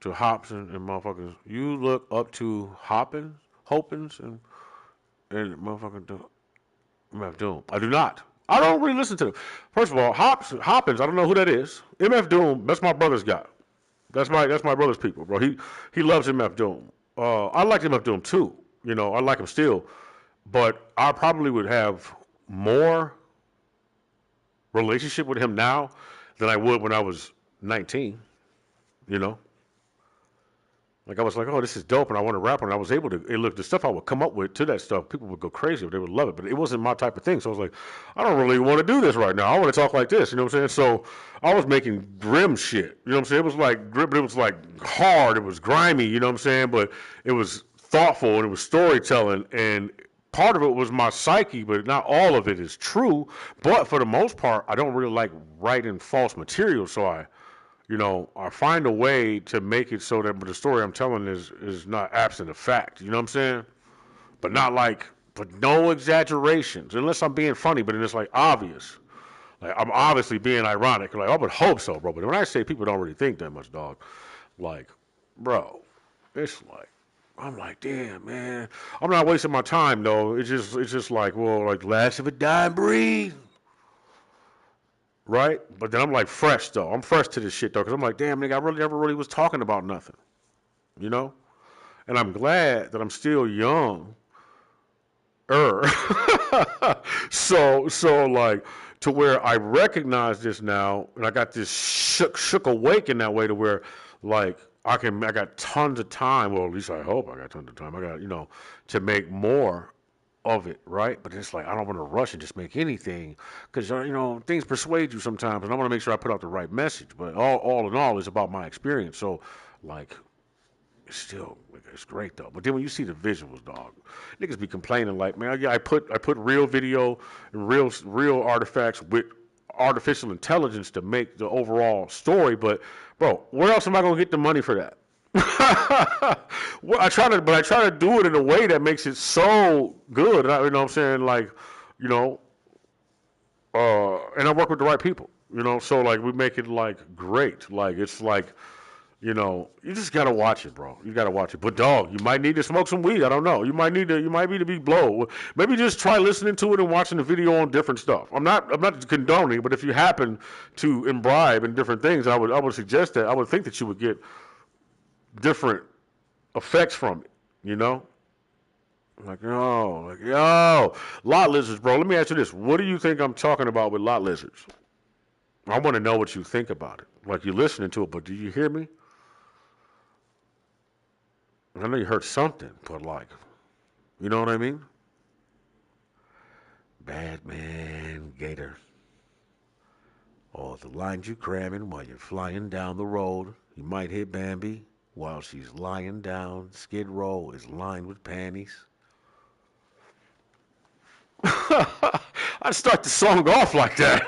to Hopkins and motherfuckers. You look up to Hopkins, and motherfucking MF Doom. I do not. I don't really listen to them. First of all, Hopkins, I don't know who that is. MF Doom, that's my brother's guy. That's my brother's people, bro. He loves MF Doom. I like MF Doom too. I like him still. But I probably would have more relationship with him now than I would when I was 19. Like I was like, oh, this is dope, and I want to rap on it. I was able to. Look, the stuff I would come up with to that stuff, people would go crazy. They would love it, but it wasn't my type of thing. So I was like, I don't really want to do this right now. I want to talk like this. You know what I'm saying? So I was making grim shit. You know what I'm saying? It was like grim, but it was like hard. It was grimy. You know what I'm saying? But it was thoughtful and it was storytelling, and part of it was my psyche, but not all of it is true. But for the most part, I don't really like writing false material, so I find a way to make it so that the story I'm telling is not absent of fact. You know what I'm saying? But no exaggerations, unless I'm being funny. But then it's like obvious. Like I'm obviously being ironic. Like I would hope so, bro. But when I say people don't really think that much, dog, like, bro, it's like I'm like, damn, man, I'm not wasting my time though. It's just like, well, like last of it, die and breathe. Right? But then I'm like fresh though. I'm fresh to this shit though, because I'm like, damn, nigga, I really never really was talking about nothing. You know? And I'm glad that I'm still young. So like to where I recognize this now, and I got this shook awake in that way to where like I got tons of time. Well, at least I hope I got tons of time. I got, to make more of it, right? But it's like I don't want to rush and just make anything because things persuade you sometimes, and I want to make sure I put out the right message. But all in all, it's about my experience. So, like, it's great though. But then when you see the visuals, dog, niggas be complaining like, man, yeah, I put real video and real artifacts with artificial intelligence to make the overall story. But bro, where else am I gonna get the money for that? Well, I try to do it in a way that makes it so good. You know what I'm saying? Like, and I work with the right people. So like we make it like great. Like it's like, you just gotta watch it, bro. You gotta watch it. But dog, you might need to smoke some weed. I don't know. You might need to be blow. Maybe just try listening to it and watching the video on different stuff. I'm not condoning, but if you happen to imbibe in different things, I would suggest that. I would think that you would get different effects from it, Like, yo, lot lizards, bro. Let me ask you this. What do you think I'm talking about with lot lizards? I want to know what you think about it. Like, you're listening to it, but do you hear me? I know you heard something, but like, you know what I mean? Batman Gator. Or the lines you cramming while you're flying down the road. You might hit Bambi while she's lying down. Skid Row is lined with panties. I'd start the song off like that.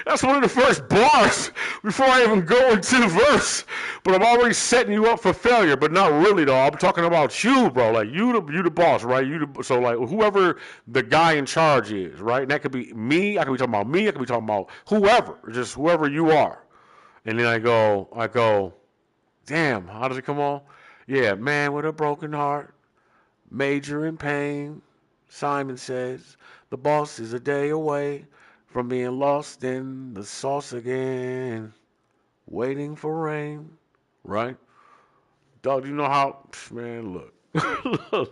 That's one of the first bars before I even go into the verse. But I'm already setting you up for failure, but not really though. I'm talking about you, bro. Like you the boss, right? So like whoever the guy in charge is, right? And that could be me. I could be talking about me. I could be talking about whoever, just whoever you are. And then I go, damn, how does it come on? Yeah, man with a broken heart, major in pain. Simon says, the boss is a day away from being lost in the sauce again, waiting for rain, right? Dog, you know how, man, look,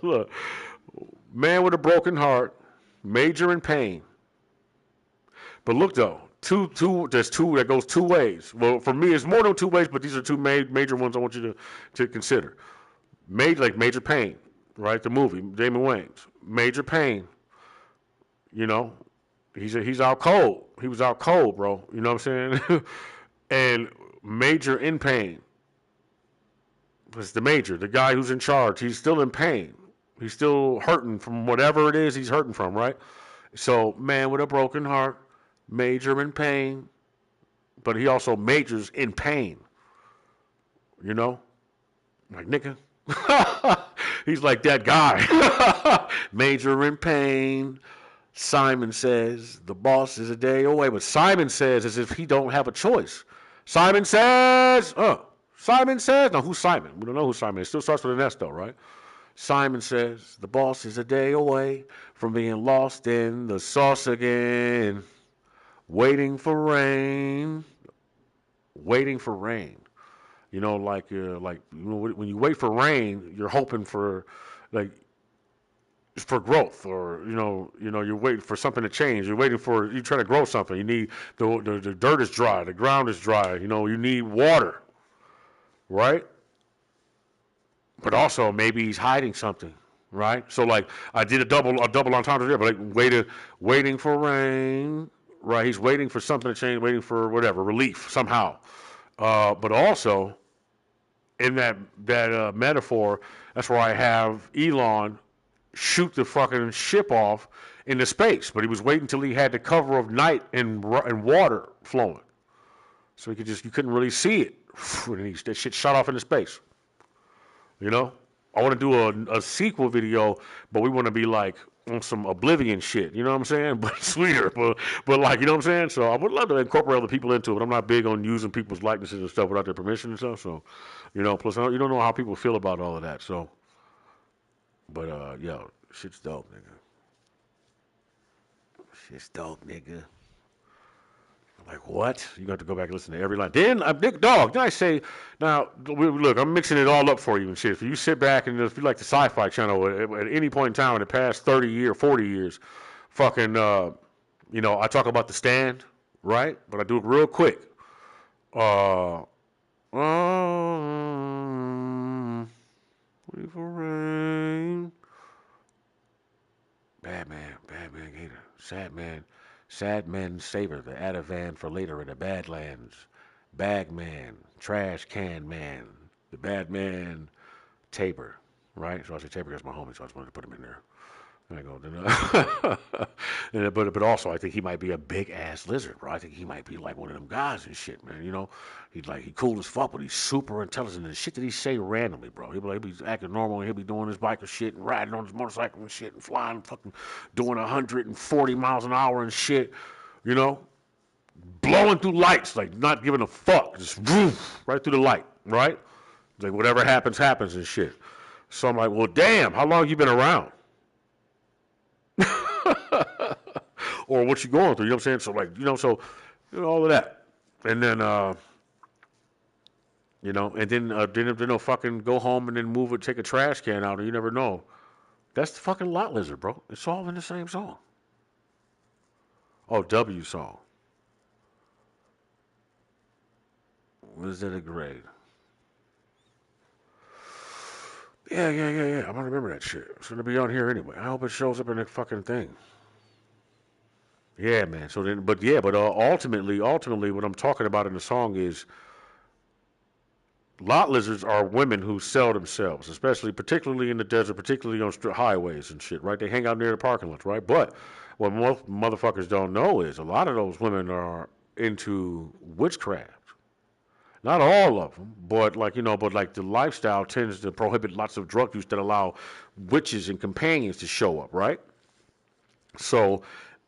look, man with a broken heart, major in pain. But look though, there's two that goes two ways. Well, for me, it's more than two ways, but these are two major ones I want you to consider. Major pain, right? The movie, Damon Wayans, major pain. He's out cold. He was out cold, bro. You know what I'm saying? And major in pain. It's the major, the guy who's in charge. He's still in pain. He's still hurting from whatever it is he's hurting from, right? So, man with a broken heart, major in pain, but he also majors in pain. Like, nigga. He's like that guy. Major in pain. Simon says the boss is a day away, but Simon says as if he don't have a choice. Simon says, now who's Simon? We don't know who Simon is. It still starts with an S though, right? Simon says the boss is a day away from being lost in the sauce again, waiting for rain. When you wait for rain, you're hoping for for growth, or you're waiting for something to change. You're trying to grow something. You need the dirt is dry, the ground is dry. You need water, right? But also maybe he's hiding something, right? So like I did a double entendre there, but like waiting for rain, right? He's waiting for something to change, waiting for whatever relief somehow. But also in that metaphor, that's where I have Elon shoot the fucking ship off into space, but he was waiting until he had the cover of night and water flowing, so you couldn't really see it, and that shit shot off into space. You know, I want to do a sequel video, but we want to be like on some Oblivion shit. You know what I'm saying? But sweeter, but like, you know what I'm saying? So I would love to incorporate other people into it. But I'm not big on using people's likenesses and stuff without their permission and stuff. So, you know, plus you don't know how people feel about all of that. So, but yo, shit's dope, nigga. Shit's dope, nigga. Like, what? You got to go back and listen to every line. Then, big dog, then I say, now, look, I'm mixing it all up for you and shit. If you sit back and if you like the Sci-Fi Channel at any point in time in the past 30 years, 40 years, fucking, you know, I talk about The Stand, right? But I do it real quick. Wait for rain. Bad man, Gator. Sad man saver, the Ativan for later in the Badlands. Bag man, trash can man, the bad man, Tabor, right? So I say Tabor is my homie, so I just wanted to put him in there. There I go. But also, I think he might be a big ass lizard, bro. I think he might be like one of them guys and shit, man. You know, he cool as fuck, but he's super intelligent. And the shit that he say randomly, bro. He'll be acting normal, and he'll be doing his biker shit and riding on his motorcycle and shit and flying, fucking doing 140 miles an hour and shit. You know, blowing through lights, like not giving a fuck, just woof, right through the light, right? Like whatever happens, happens and shit. So I'm like, well, damn, how long you been around? Or what you going through, you know what I'm saying? So like, all of that. And then, then they'll fucking go home and then move it, take a trash can out, and you never know. That's the fucking Lot Lizard, bro. It's all in the same song. Oh, W song. Was that a grade? Yeah. I'm gonna remember that shit. It's gonna be on here anyway. I hope it shows up in the fucking thing. Yeah, man. So then, but ultimately, what I'm talking about in the song is lot lizards are women who sell themselves, particularly in the desert, particularly on highways and shit, right? They hang out near the parking lots, right? But what most motherfuckers don't know is a lot of those women are into witchcraft. Not all of them, but the lifestyle tends to prohibit lots of drug use that allow witches and companions to show up, right? So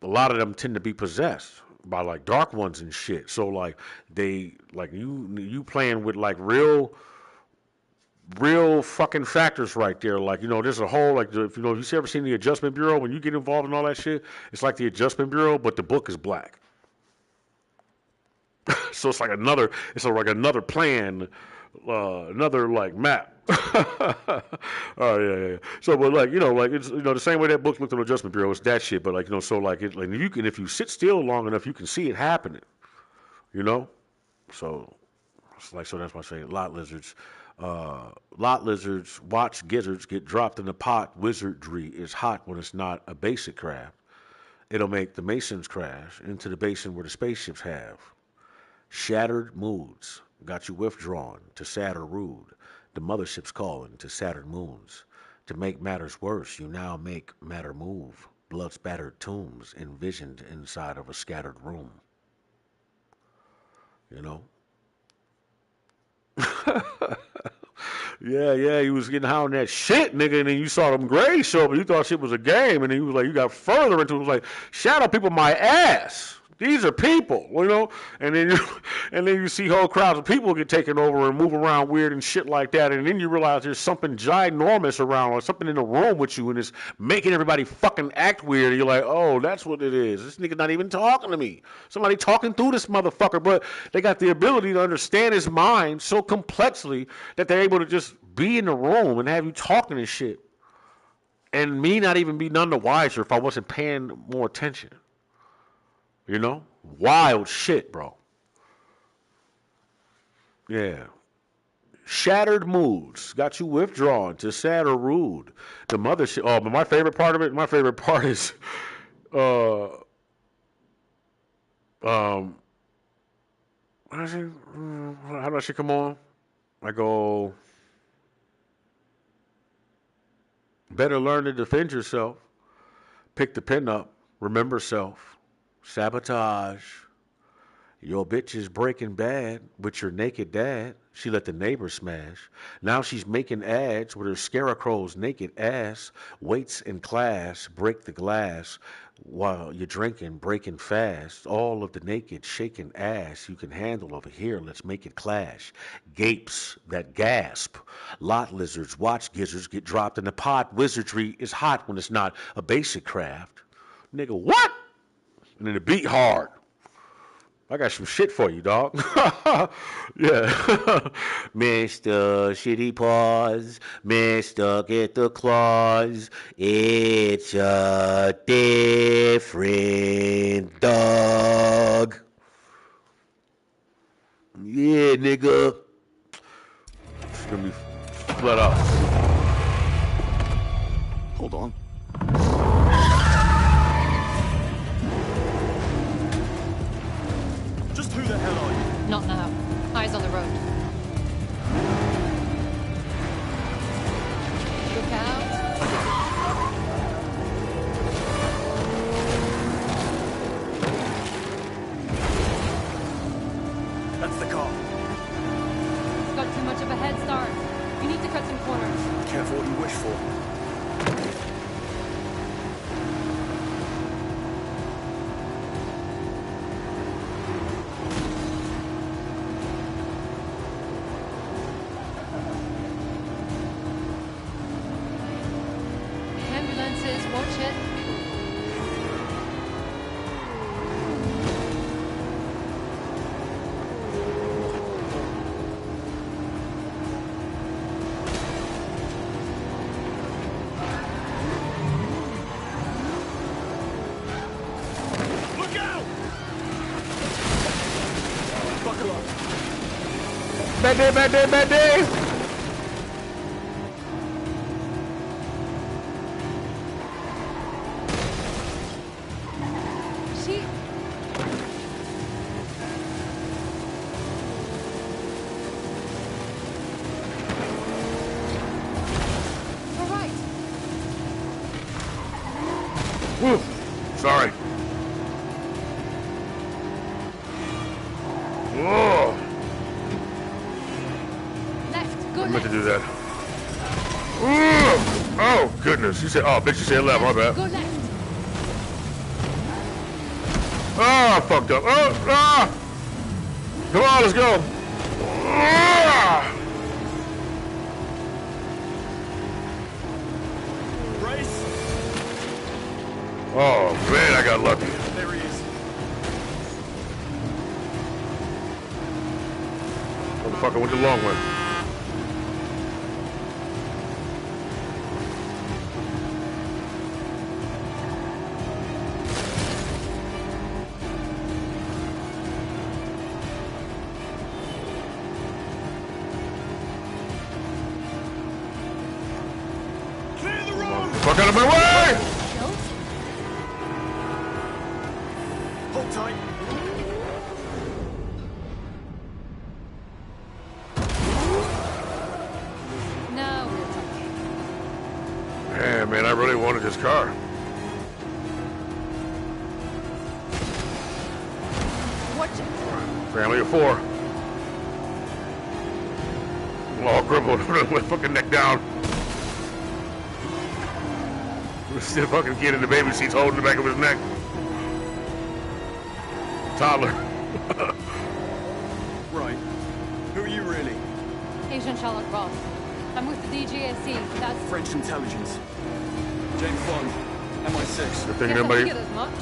a lot of them tend to be possessed by like dark ones and shit. So like they like you playing with like real fucking factors right there. Like, there's a whole like if you ever seen the Adjustment Bureau, when you get involved in all that shit, it's like the Adjustment Bureau, but the book is black. So it's like another plan, another like map. Oh yeah. So, but like it's the same way that book looked at the Adjustment Bureau. It's that shit. But like so like it like if you sit still long enough, you can see it happening. So it's like that's why I say lot lizards. Lot lizards watch gizzards get dropped in the pot. Wizardry is hot when it's not a basic craft. It'll make the Masons crash into the basin where the spaceships have. Shattered moods got you withdrawn to sad or rude. The mothership's calling to Saturn moons. To make matters worse, you now make matter move. Blood-spattered tombs envisioned inside of a scattered room. Yeah, he was getting high on that shit, nigga, and then you saw them Grays show up, and you thought shit was a game, and then he was like, you got further into it, was like, shadow people my ass. These are people, and then you see whole crowds of people get taken over and move around weird and shit like that, and then you realize there's something ginormous around or something in the room with you, and it's making everybody fucking act weird. And you're like, oh, that's what it is. This nigga's not even talking to me. Somebody talking through this motherfucker, but they got the ability to understand his mind so complexly that they're able to just be in the room and have you talking and shit, and me not even be none the wiser if I wasn't paying more attention. Wild shit, bro. Yeah. Shattered moods got you withdrawn to sad or rude. The mother. But my favorite part of it. My favorite part is, how does she come on? I go. Better learn to defend yourself. Pick the pin up. Remember self. Sabotage. Your bitch is breaking bad with your naked dad. She let the neighbors smash. Now she's making ads with her scarecrow's naked ass. Waits in class, break the glass while you're drinking, breaking fast. All of the naked shaking ass you can handle over here. Let's make it clash. Gapes that gasp. Lot lizards, watch gizzards get dropped in the pot. Wizardry is hot when it's not a basic craft. Nigga, what? And then the beat hard. I got some shit for you, dog. Yeah. Mr. Shitty Paws, Mr. Get the Claws, it's a different dog. Yeah, nigga. It's gonna be flat out. Hold on. Just who the hell are you? Not now. Eyes on the road. Look out. That's the car. It's got too much of a head start. You need to cut some corners. Careful what you wish for. Ambulances, watch it. Look out! Buckle up. Bad day, bad day, bad day. Woo. Sorry. Whoa. Left, go I meant left. to do that. Ooh. Oh, goodness. You said, oh, bitch, you said left. My bad. Go left. Oh, I fucked up. Oh, ah. Come on, let's go. Ah. Brace. Oh, man, I got lucky. There he is. Motherfucker went the long way. Clear the road! Fuck out of my way! Hold tight. Now we're talking. Yeah, man, I really wanted this car. Watch it. Family of four. All crippled with fucking neck down. Still fucking kid in the baby seat's holding the back of his neck. Toddler. Right. Who are you really? Agent Charlotte Ross. I'm with the DGSC. That's French intelligence. James Bond. MI6. You're thinking Guess I anybody? figured as much.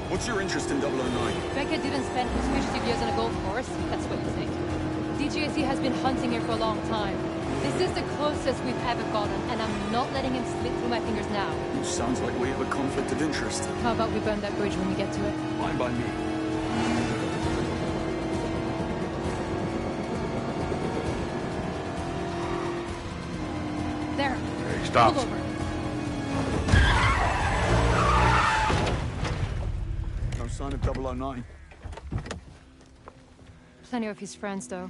What's your interest in 009? Becca didn't spend his fugitive years on a golf course. That's what you think. DGSC has been hunting here for a long time. This is the closest we've ever gotten, and I'm not letting him slip through my fingers now. Sounds like we have a conflict of interest. How about we burn that bridge when we get to it? Fine by me. stopped. Pull over. No sign of 009. Plenty of his friends, though.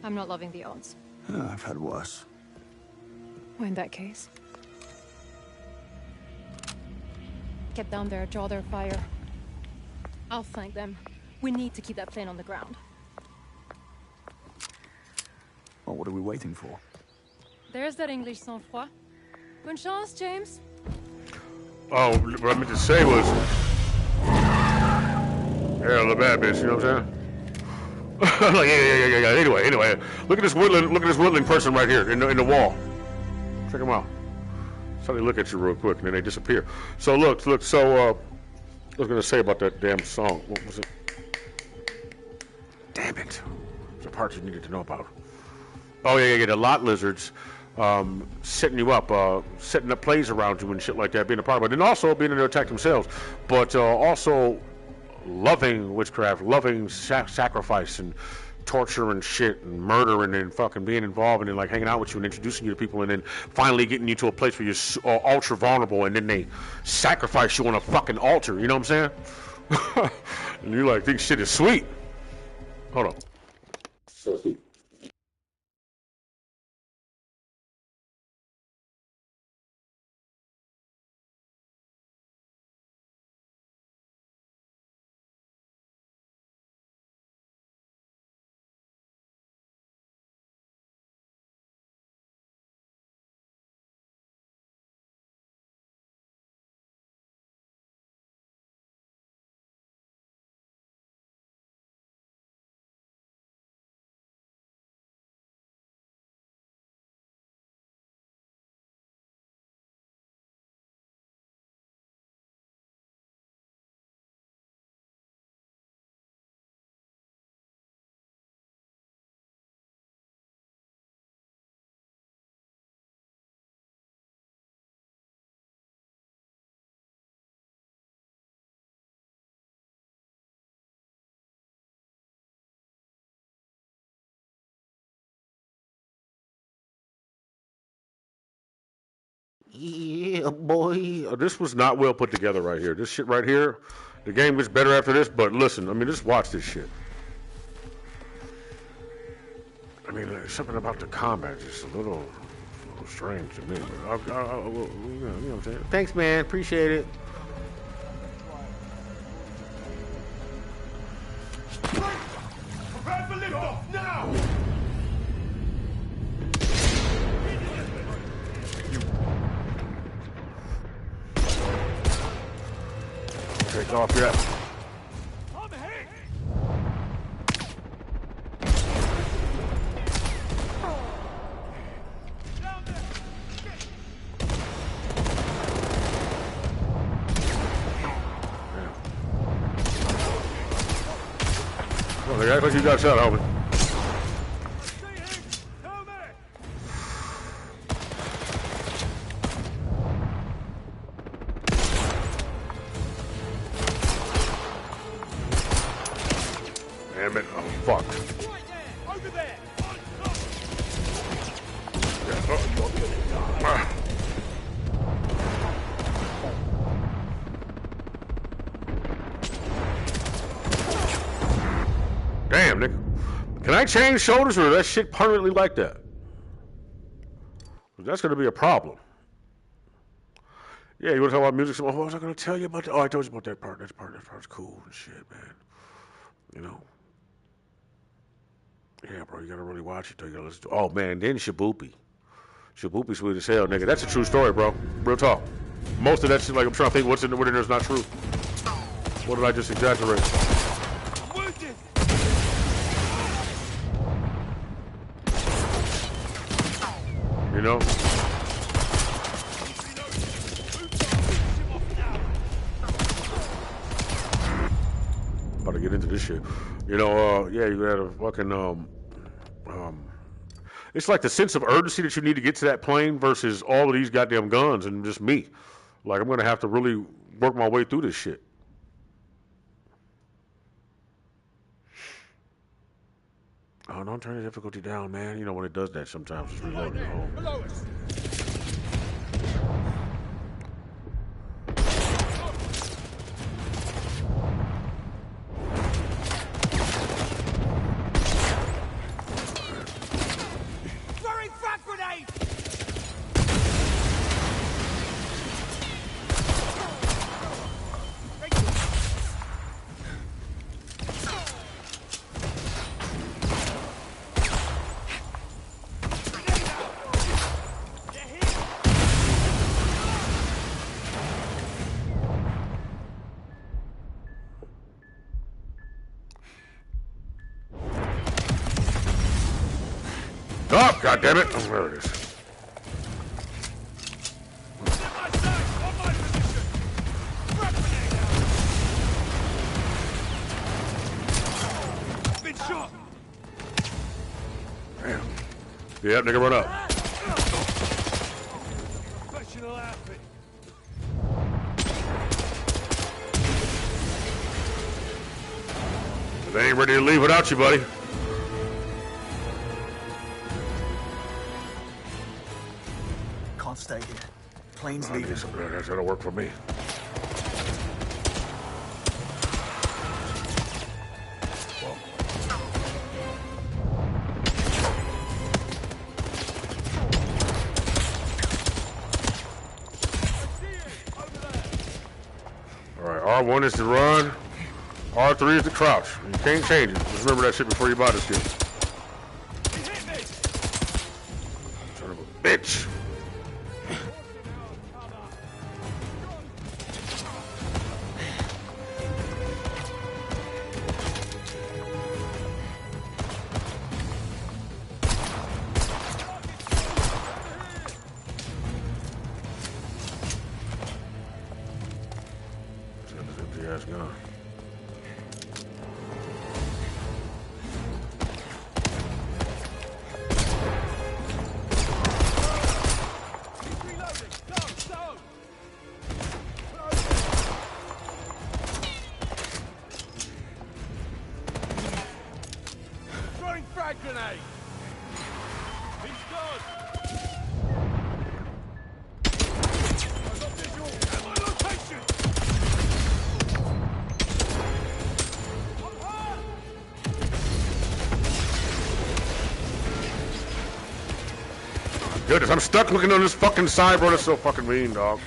I'm not loving the odds. I've had worse. Well, in that case, get down there, draw their fire. I'll flank them. We need to keep that plane on the ground. Well, what are we waiting for? There's that English sang-froid. Bonne chance, James. Oh, what I meant to say was, yeah, the bad bitch. You know what I'm saying? Like, yeah. Anyway, look at this whittling person right here in the wall. Check him out. So they look at you real quick and then they disappear. So look. So I was gonna say about that damn song. What was it? Damn it! There's a part you needed to know about. Oh yeah. The lot lizards setting you up, setting up plays around you and shit like that, being a part of it, and also being able to attack themselves, but also loving witchcraft, loving sacrifice and torture and shit and murder, and then fucking being involved and then like hanging out with you and introducing you to people, and then finally getting you to a place where you're ultra vulnerable, and then they sacrifice you on a fucking altar. You know what I'm saying? And you like think shit is sweet. Hold on. So sweet. Yeah, boy. This was not well put together right here. This shit right here, the game gets better after this, but listen, I mean, just watch this shit. I mean, there's something about the combat just a little strange to me. You know what I'm saying? Thanks, man. Appreciate it. Prepare for liftoff now! Take off yet. Well, they act like you got shot, homie. Damn it, I'm fucked. Over there! Damn, nigga. Can I change shoulders or is that shit permanently like that? That's going to be a problem. Yeah, you want to talk about music? What was I going to tell you about that? Oh, I told you about that part. That part's cool and shit, man. You know? Yeah, bro, you got to really watch it. You got to listen to. Oh, man, then Shaboopy. Shaboopy sweet as hell, nigga. That's a true story, bro. Real talk. Most of that shit, like, I'm trying to think what's in there's not true. What did I just exaggerate? You know? About to get into this shit. You know, yeah, you had a fucking, it's like the sense of urgency that you need to get to that plane versus all of these goddamn guns and just me. Like, I'm gonna have to really work my way through this shit. Oh, don't turn the difficulty down, man. You know when it does that sometimes. It's reloading. Below us. Oh, God damn it. Oh, there it is. Been shot. Damn. Yep, nigga, run up. Professional outfit. They ain't ready to leave without you, buddy. Can't stay here. Plane's leaving. That'll work for me. Alright, R1 is to run. R3 is to crouch. You can't change it. Just remember that shit before you buy this shit. Son of a bitch. This empty ass gun. Throwing frag grenade. He's gone. I've got visual at my location. Goodness, I'm stuck looking on this fucking side, bro. That's so fucking mean, dog.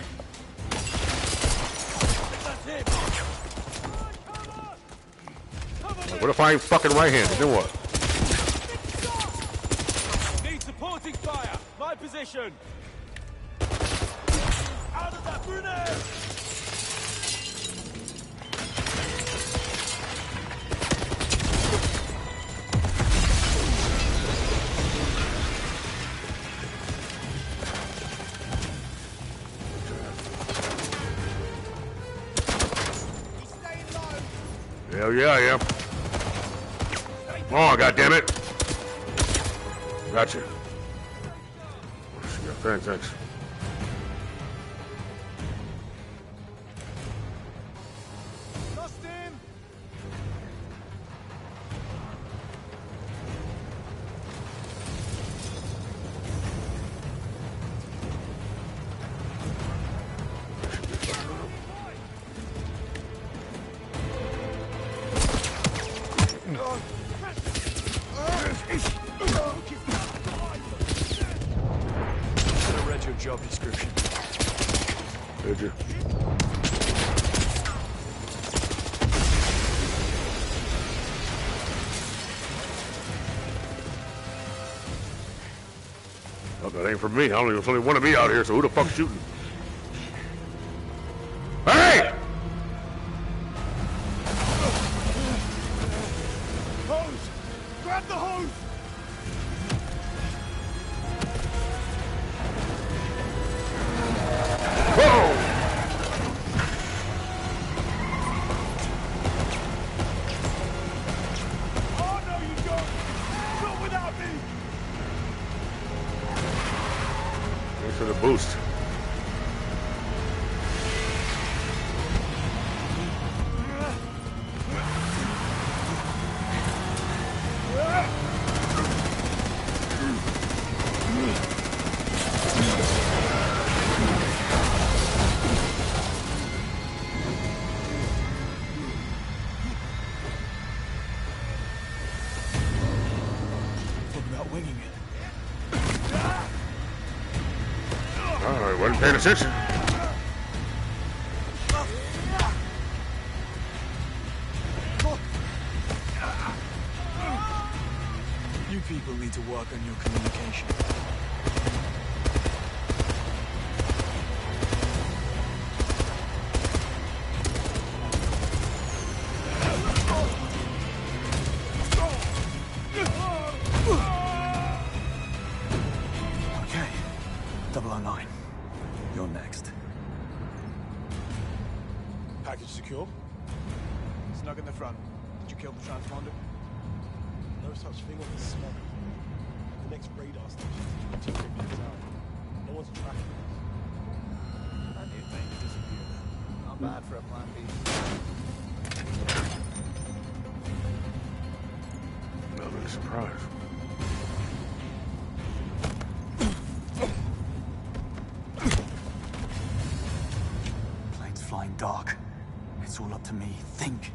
What if I ain't fucking right-handed? Then what? Need supporting fire. My position. Out of that grenade. Hell yeah, I am. Oh, goddammit. Gotcha. Yeah, thanks. Lost him. I read your job description. Did you? Oh, that ain't for me. I don't even want to be out here, so who the fuck's shooting? Hey! Hose! Grab the hose! Oh, no, you don't! Not without me! Thanks for the boost. Talk about winging it. I wasn't paying attention. You people need to work on your communication. Transponder? No such thing as a smog. The next radar station is 2 minutes out. No one's tracking us. How do you think to disappear then? Not bad for a plan B. I'll be surprised. Plane's flying dark. It's all up to me. Think.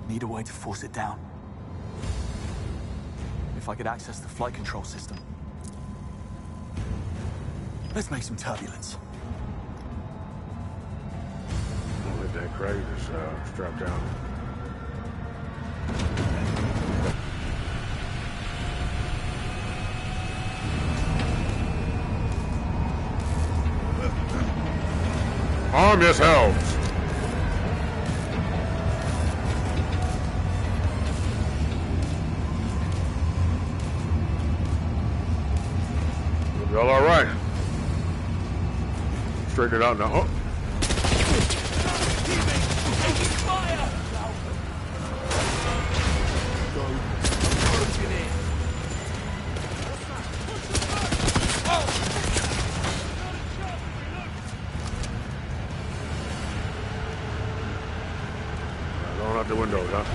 Need a way to force it down. If I could access the flight control system. Let's make some turbulence. I'll let that crate is strapped down. Arm yourselves! You'll be all right. Straighten it out now. Oh. Going out the windows, huh?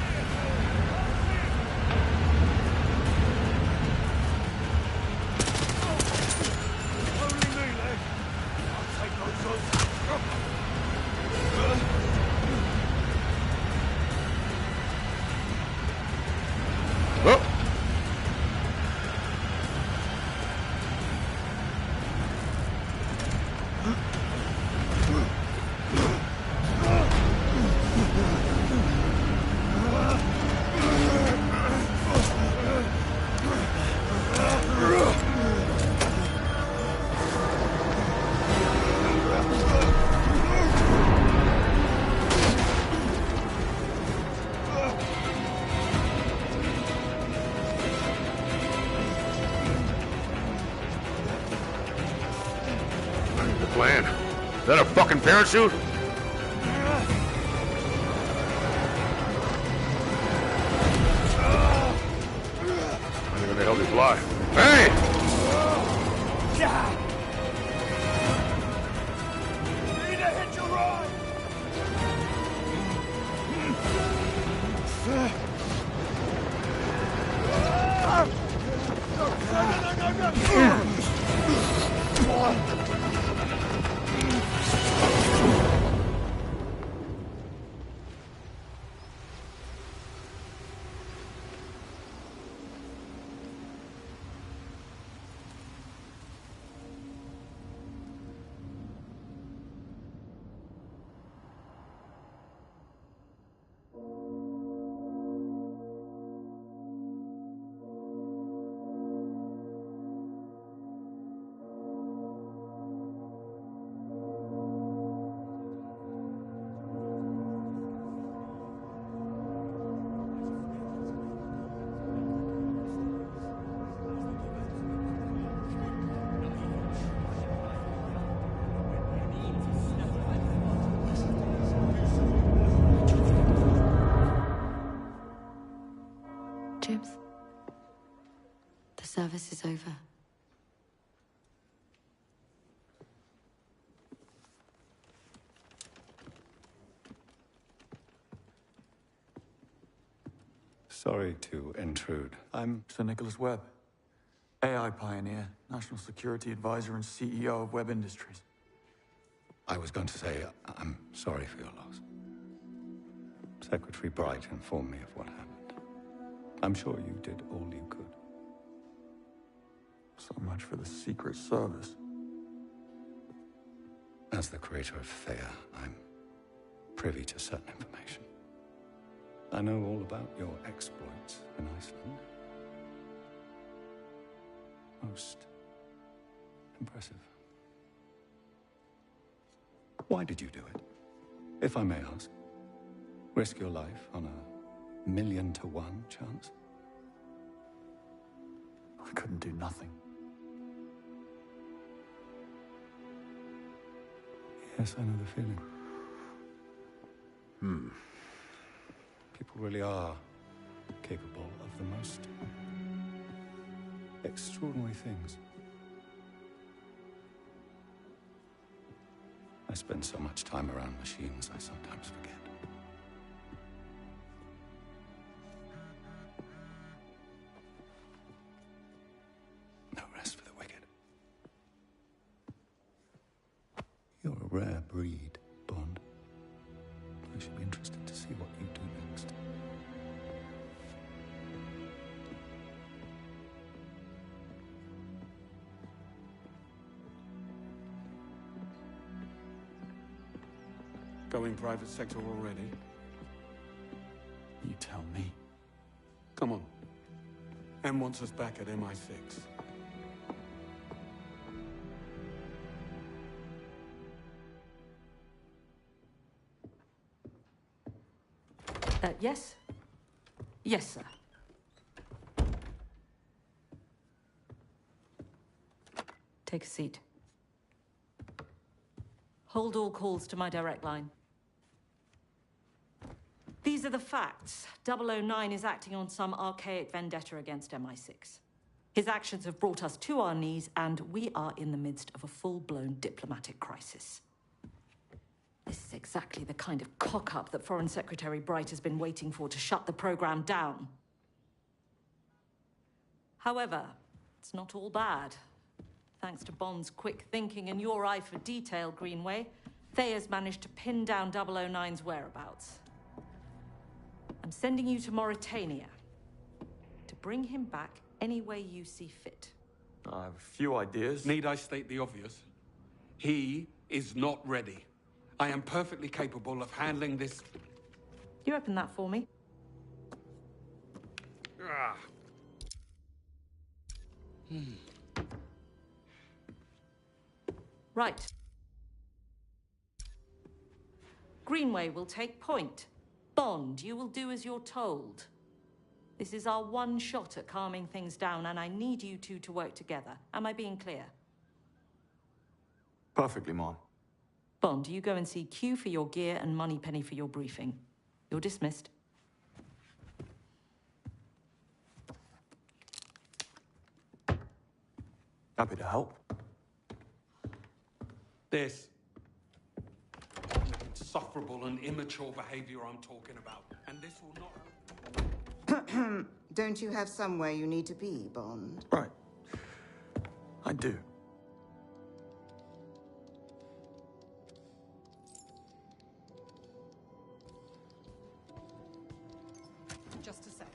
Plan. Is that a fucking parachute? How are the hell did he fly? Hey! Need to hit your ride! James, the service is over. Sorry to intrude. I'm Sir Nicholas Webb, AI pioneer, national security advisor, and CEO of Webb Industries. I was going to say, I'm sorry for your loss. Secretary Bright informed me of what happened. I'm sure you did all you could. So much for the Secret Service. As the creator of Thea, I'm privy to certain information. I know all about your exploits in Iceland. Most impressive. Why did you do it? If I may ask. Risk your life on a 1,000,000 to 1 chance? I couldn't do nothing. Yes, I know the feeling. People really are capable of the most extraordinary things. I spend so much time around machines, I sometimes forget. No rest for the wicked. You're a rare breed, Bond. I should be interested to see what you do next. Going private sector already? You tell me. Come on. M wants us back at MI6. Yes? Yes, sir. Take a seat. Hold all calls to my direct line. These are the facts. 009 is acting on some archaic vendetta against MI6. His actions have brought us to our knees, and we are in the midst of a full-blown diplomatic crisis. This is exactly the kind of cock-up that Foreign Secretary Bright has been waiting for to shut the program down. However, it's not all bad. Thanks to Bond's quick thinking and your eye for detail, Greenway, Thayer's managed to pin down 009's whereabouts. I'm sending you to Mauritania to bring him back any way you see fit. I have a few ideas. Need I state the obvious? He is not ready. I am perfectly capable of handling this. You open that for me? Ah. Right. Greenway will take point. Bond, you will do as you're told. This is our one shot at calming things down, and I need you two to work together. Am I being clear? Perfectly, Mom. Bond, you go and see Q for your gear and Moneypenny for your briefing. You're dismissed. Happy to help. This. Insufferable and immature behavior I'm talking about. And this will not... Don't you have somewhere you need to be, Bond? Right. I do. Just a sec.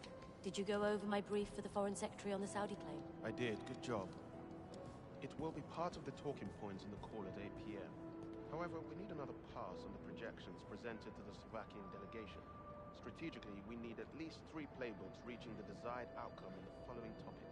Did you go over my brief for the Foreign Secretary on the Saudi claim? I did. Good job. It will be part of the talking points in the call at 8 p.m. However, we need another pass on the projections presented to the Slovakian delegation. Strategically, we need at least 3 playbooks reaching the desired outcome in the following topics.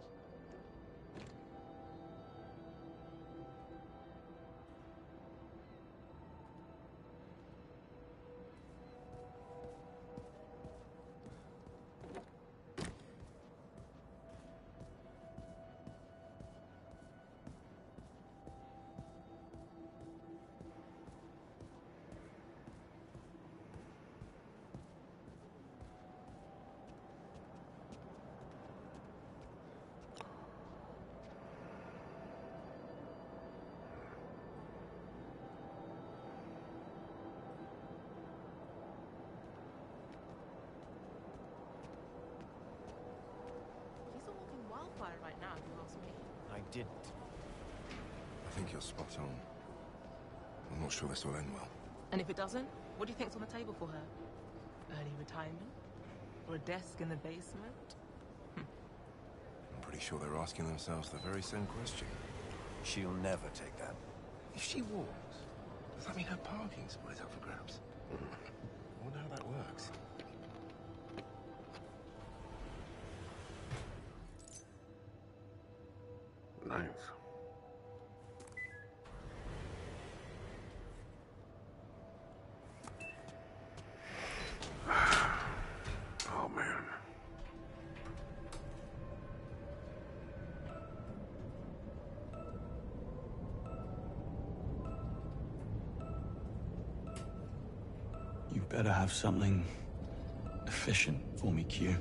Wildfire right now, if you ask me. I didn't. I think you're spot on. I'm not sure this will end well. And if it doesn't, what do you think's on the table for her? Early retirement? Or a desk in the basement? I'm pretty sure they're asking themselves the very same question. She'll never take that. If she walks, does that mean her parking spot is up for grabs? I wonder how that works. Nice. Oh, man. You better have something efficient for me, Q.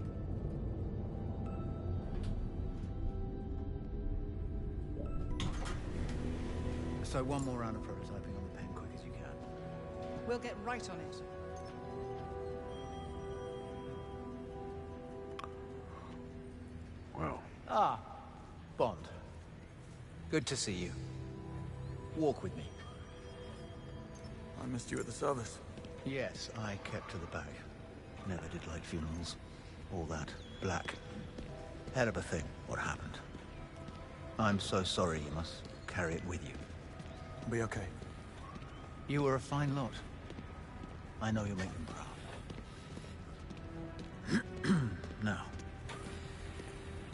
So one more round of prototyping on the pen, quick as you can. We'll get right on it. Well. Ah, Bond. Good to see you. Walk with me. I missed you at the service. Yes, I kept to the back. Never did like funerals. All that black. Hell of a thing, what happened. I'm so sorry you must carry it with you. I'll be okay. You were a fine lot. I know you'll make them proud. Now,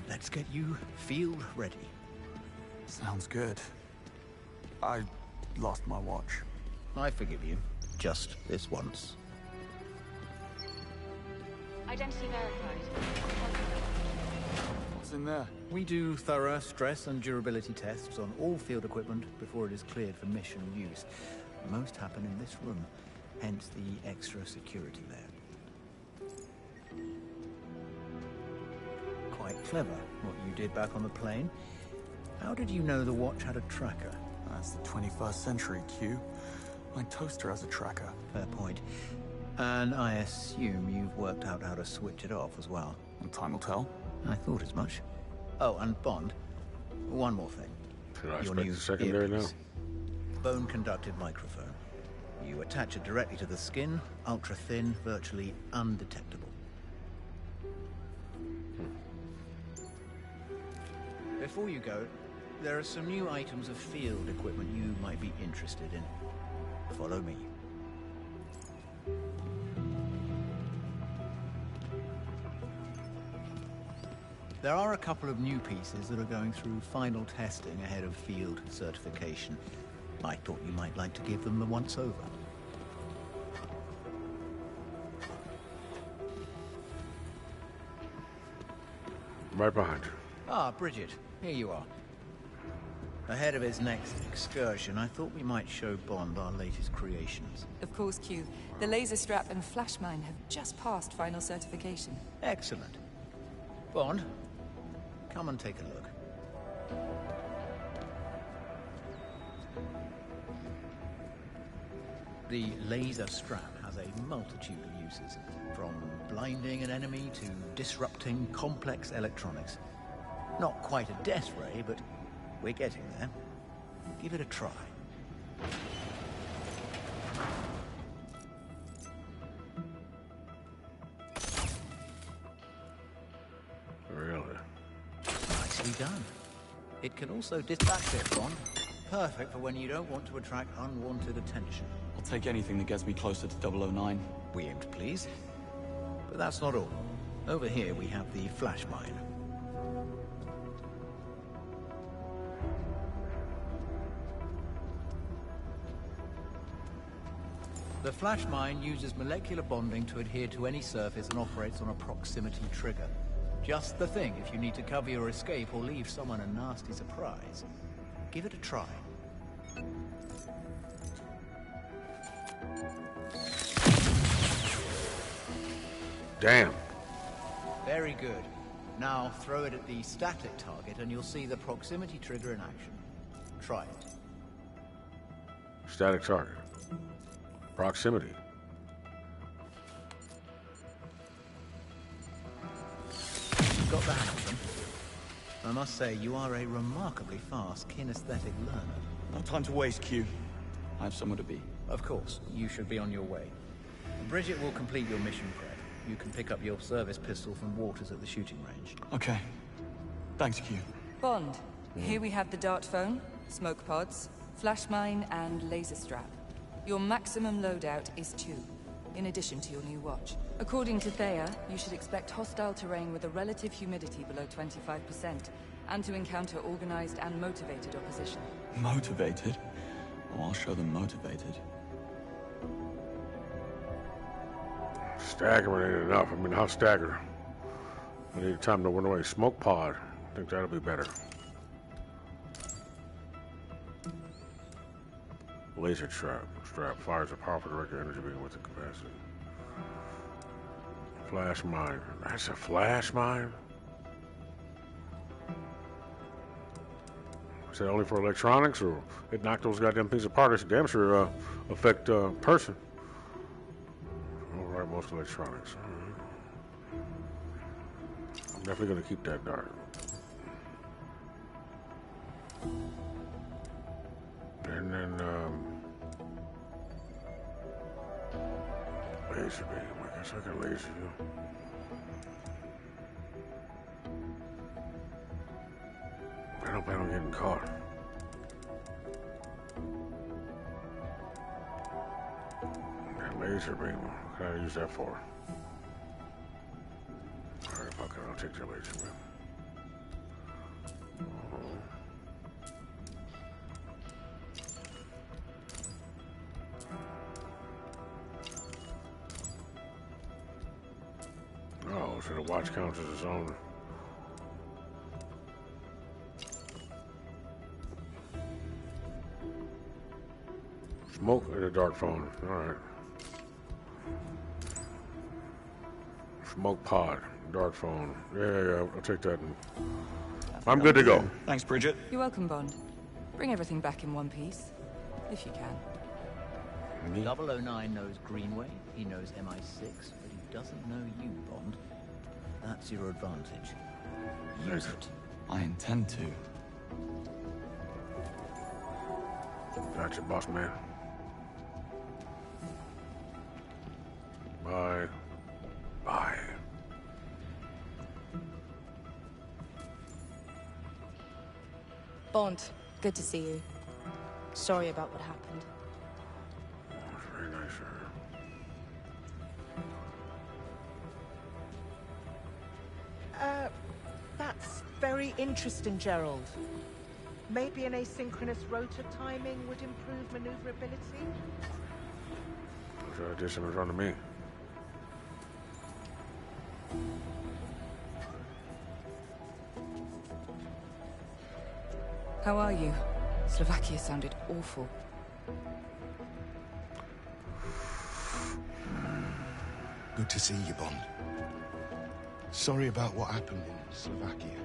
let's get you field ready. Sounds good. I lost my watch. I forgive you. Just this once. Identity verified. What's in there? We do thorough stress and durability tests on all field equipment before it is cleared for mission use. Most happen in this room, hence the extra security there. Quite clever, what you did back on the plane. How did you know the watch had a tracker? That's the 21st century, Q. My toaster has a tracker. Fair point. And I assume you've worked out how to switch it off as well. And time will tell. I thought as much. Oh, and Bond, one more thing. Should I expect the secondary now? Bone-conducted microphone. You attach it directly to the skin, ultra-thin, virtually undetectable. Before you go, there are some new items of field equipment you might be interested in. Follow me. There are a couple of new pieces that are going through final testing ahead of field certification. I thought you might like to give them the once-over. Right behind you. Ah, Bridget, here you are. Ahead of his next excursion, I thought we might show Bond our latest creations. Of course, Q. The laser strap and flash mine have just passed final certification. Excellent. Bond, come and take a look. The laser strap has a multitude of uses, from blinding an enemy to disrupting complex electronics. Not quite a death ray, but we're getting there. Give it a try. Really? Nicely done. It can also dispatch it, Bond. Perfect for when you don't want to attract unwanted attention. I'll take anything that gets me closer to 009. We aim to please. But that's not all. Over here we have the flash mine. The flash mine uses molecular bonding to adhere to any surface and operates on a proximity trigger. Just the thing if you need to cover your escape or leave someone a nasty surprise. Give it a try. Damn. Very good. Now throw it at the static target and you'll see the proximity trigger in action. Try it. Static target. Proximity. Got the hang of them. I must say, you are a remarkably fast kinesthetic learner. No time to waste, Q. I have somewhere to be. Of course, you should be on your way. Bridget will complete your mission prep. You can pick up your service pistol from Waters at the shooting range. Okay. Thanks, Q. Bond, here we have the dart phone, smoke pods, flash mine, and laser strap. Your maximum loadout is 2, in addition to your new watch. According to Thea, you should expect hostile terrain with a relative humidity below 25%, and to encounter organized and motivated opposition. Motivated? Oh, I'll show them motivated. Staggering ain't enough. I mean, how stagger? I need time to run away. Smoke pod. I think that'll be better. Laser trap. Strap fires a powerful direct energy beam with the capacity. Flash mine. That's a flash mine? Is that only for electronics, or it knocked those goddamn things apart? It's damn sure affect person. All right, most electronics. I'm definitely gonna keep that dark. And then laser beam. I guess I can laser you. I don't plan on getting caught. That laser beam. What can I use that for? Alright, fuck it. I'll take that laser beam. Oh, so the watch counts as its own. Smoke in a dark phone. Alright. Smoke pod. Dark phone. Yeah, I'll take that. I'm good to go. Thanks, Bridget. You're welcome, Bond. Bring everything back in one piece, if you can. 009 knows Greenway, he knows MI6, but he doesn't know you, Bond. That's your advantage. Use it. I intend to. Gotcha, boss man. Bye. Bye. Bond, good to see you. Sorry about what happened. That's very nice of her. That's very interesting, Gerald. Maybe an asynchronous rotor timing would improve maneuverability? So I did something in front of me. How are you? Slovakia sounded awful. Good to see you, Bond. Sorry about what happened in Slovakia.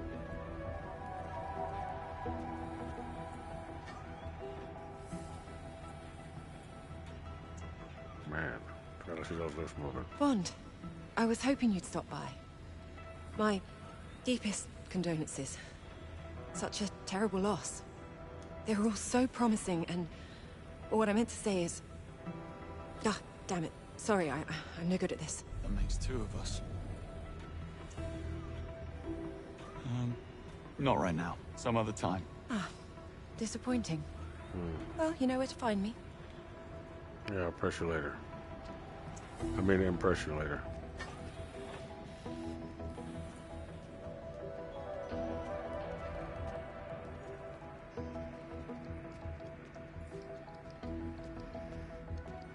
Man, gotta see those lips moving. Bond, I was hoping you'd stop by. My deepest condolences. Such a terrible loss. They were all so promising, and what I meant to say is... Ah, damn it. Sorry, I'm no good at this. That makes two of us. Not right now. Some other time. Ah, disappointing. Well, you know where to find me. Yeah, I'll press you later. I mean, impress you later.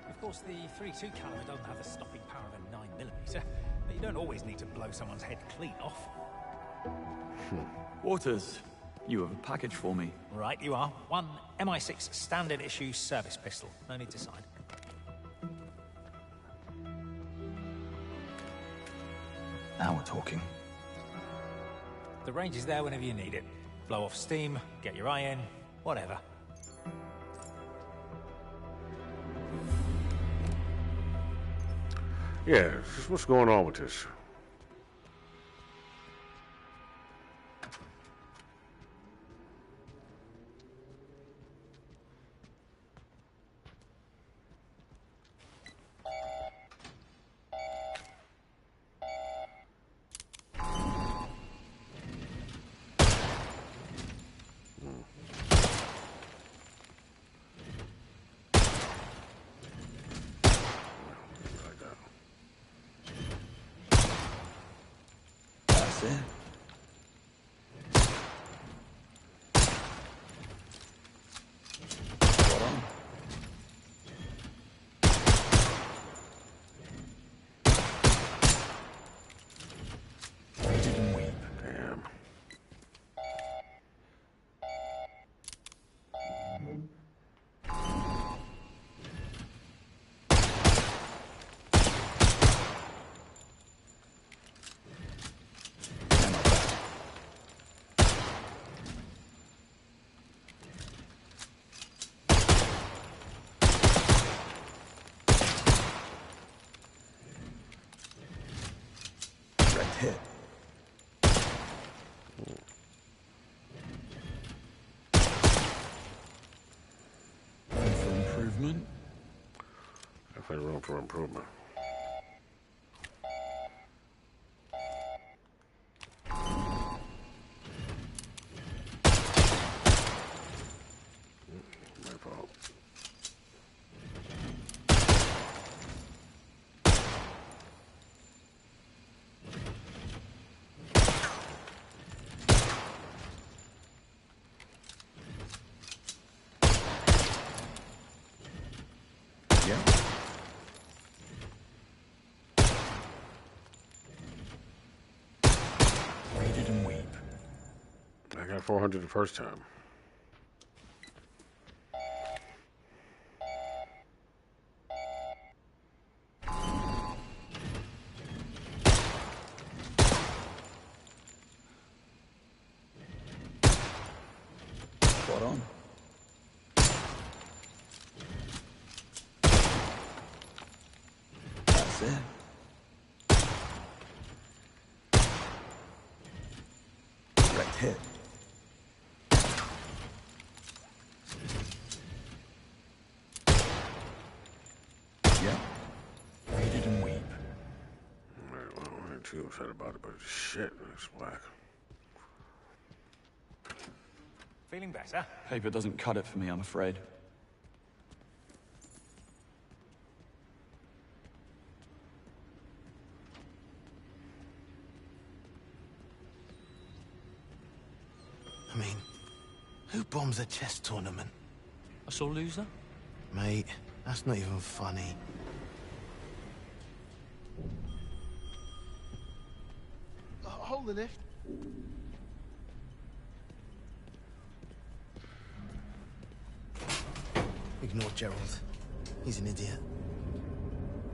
Of course, the .32 caliber doesn't have the stopping power of a 9mm, but you don't always need to blow someone's head clean off. Waters, you have a package for me. Right, you are. One MI6 standard issue service pistol. No need to sign. Now we're talking. The range is there whenever you need it. Blow off steam, get your eye in, whatever. Yeah, just what's going on with this? That's it. Spot on. Didn't we? Damn. for improvement. My fault. Yeah. Read it and weep. I got 400 the first time. Spot on. That's it. Direct hit. Yeah. Read it and weep. Alright, well, I ain't too upset about it, but shit, it's whack. Feeling better? Paper doesn't cut it for me, I'm afraid. I mean, who bombs a chess tournament? A sore loser? Mate, that's not even funny. Hold the lift. Ignore Gerald. He's an idiot.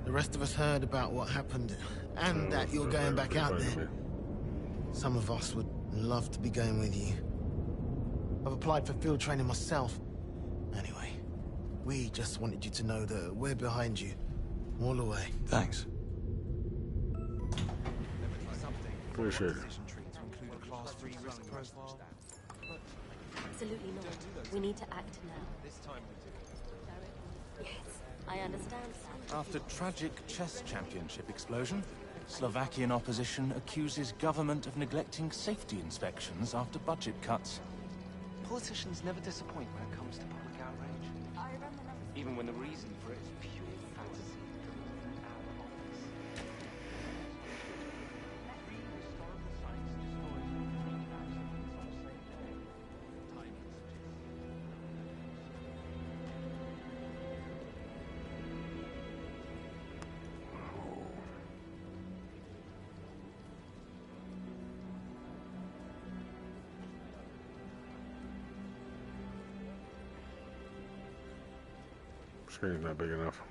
The rest of us heard about what happened, and that you're going back out there. Some of us would love to be going with you. I've applied for field training myself. Anyway, we just wanted you to know that we're behind you, all the way. Thanks. Appreciate it. Absolutely not. We need to act now. This time we do. Yes, I understand. After tragic chess championship explosion, Slovakian opposition accuses government of neglecting safety inspections after budget cuts. Politicians never disappoint when it comes to public outrage. Even when the reason for it is pure fantasy. Screen's not big enough.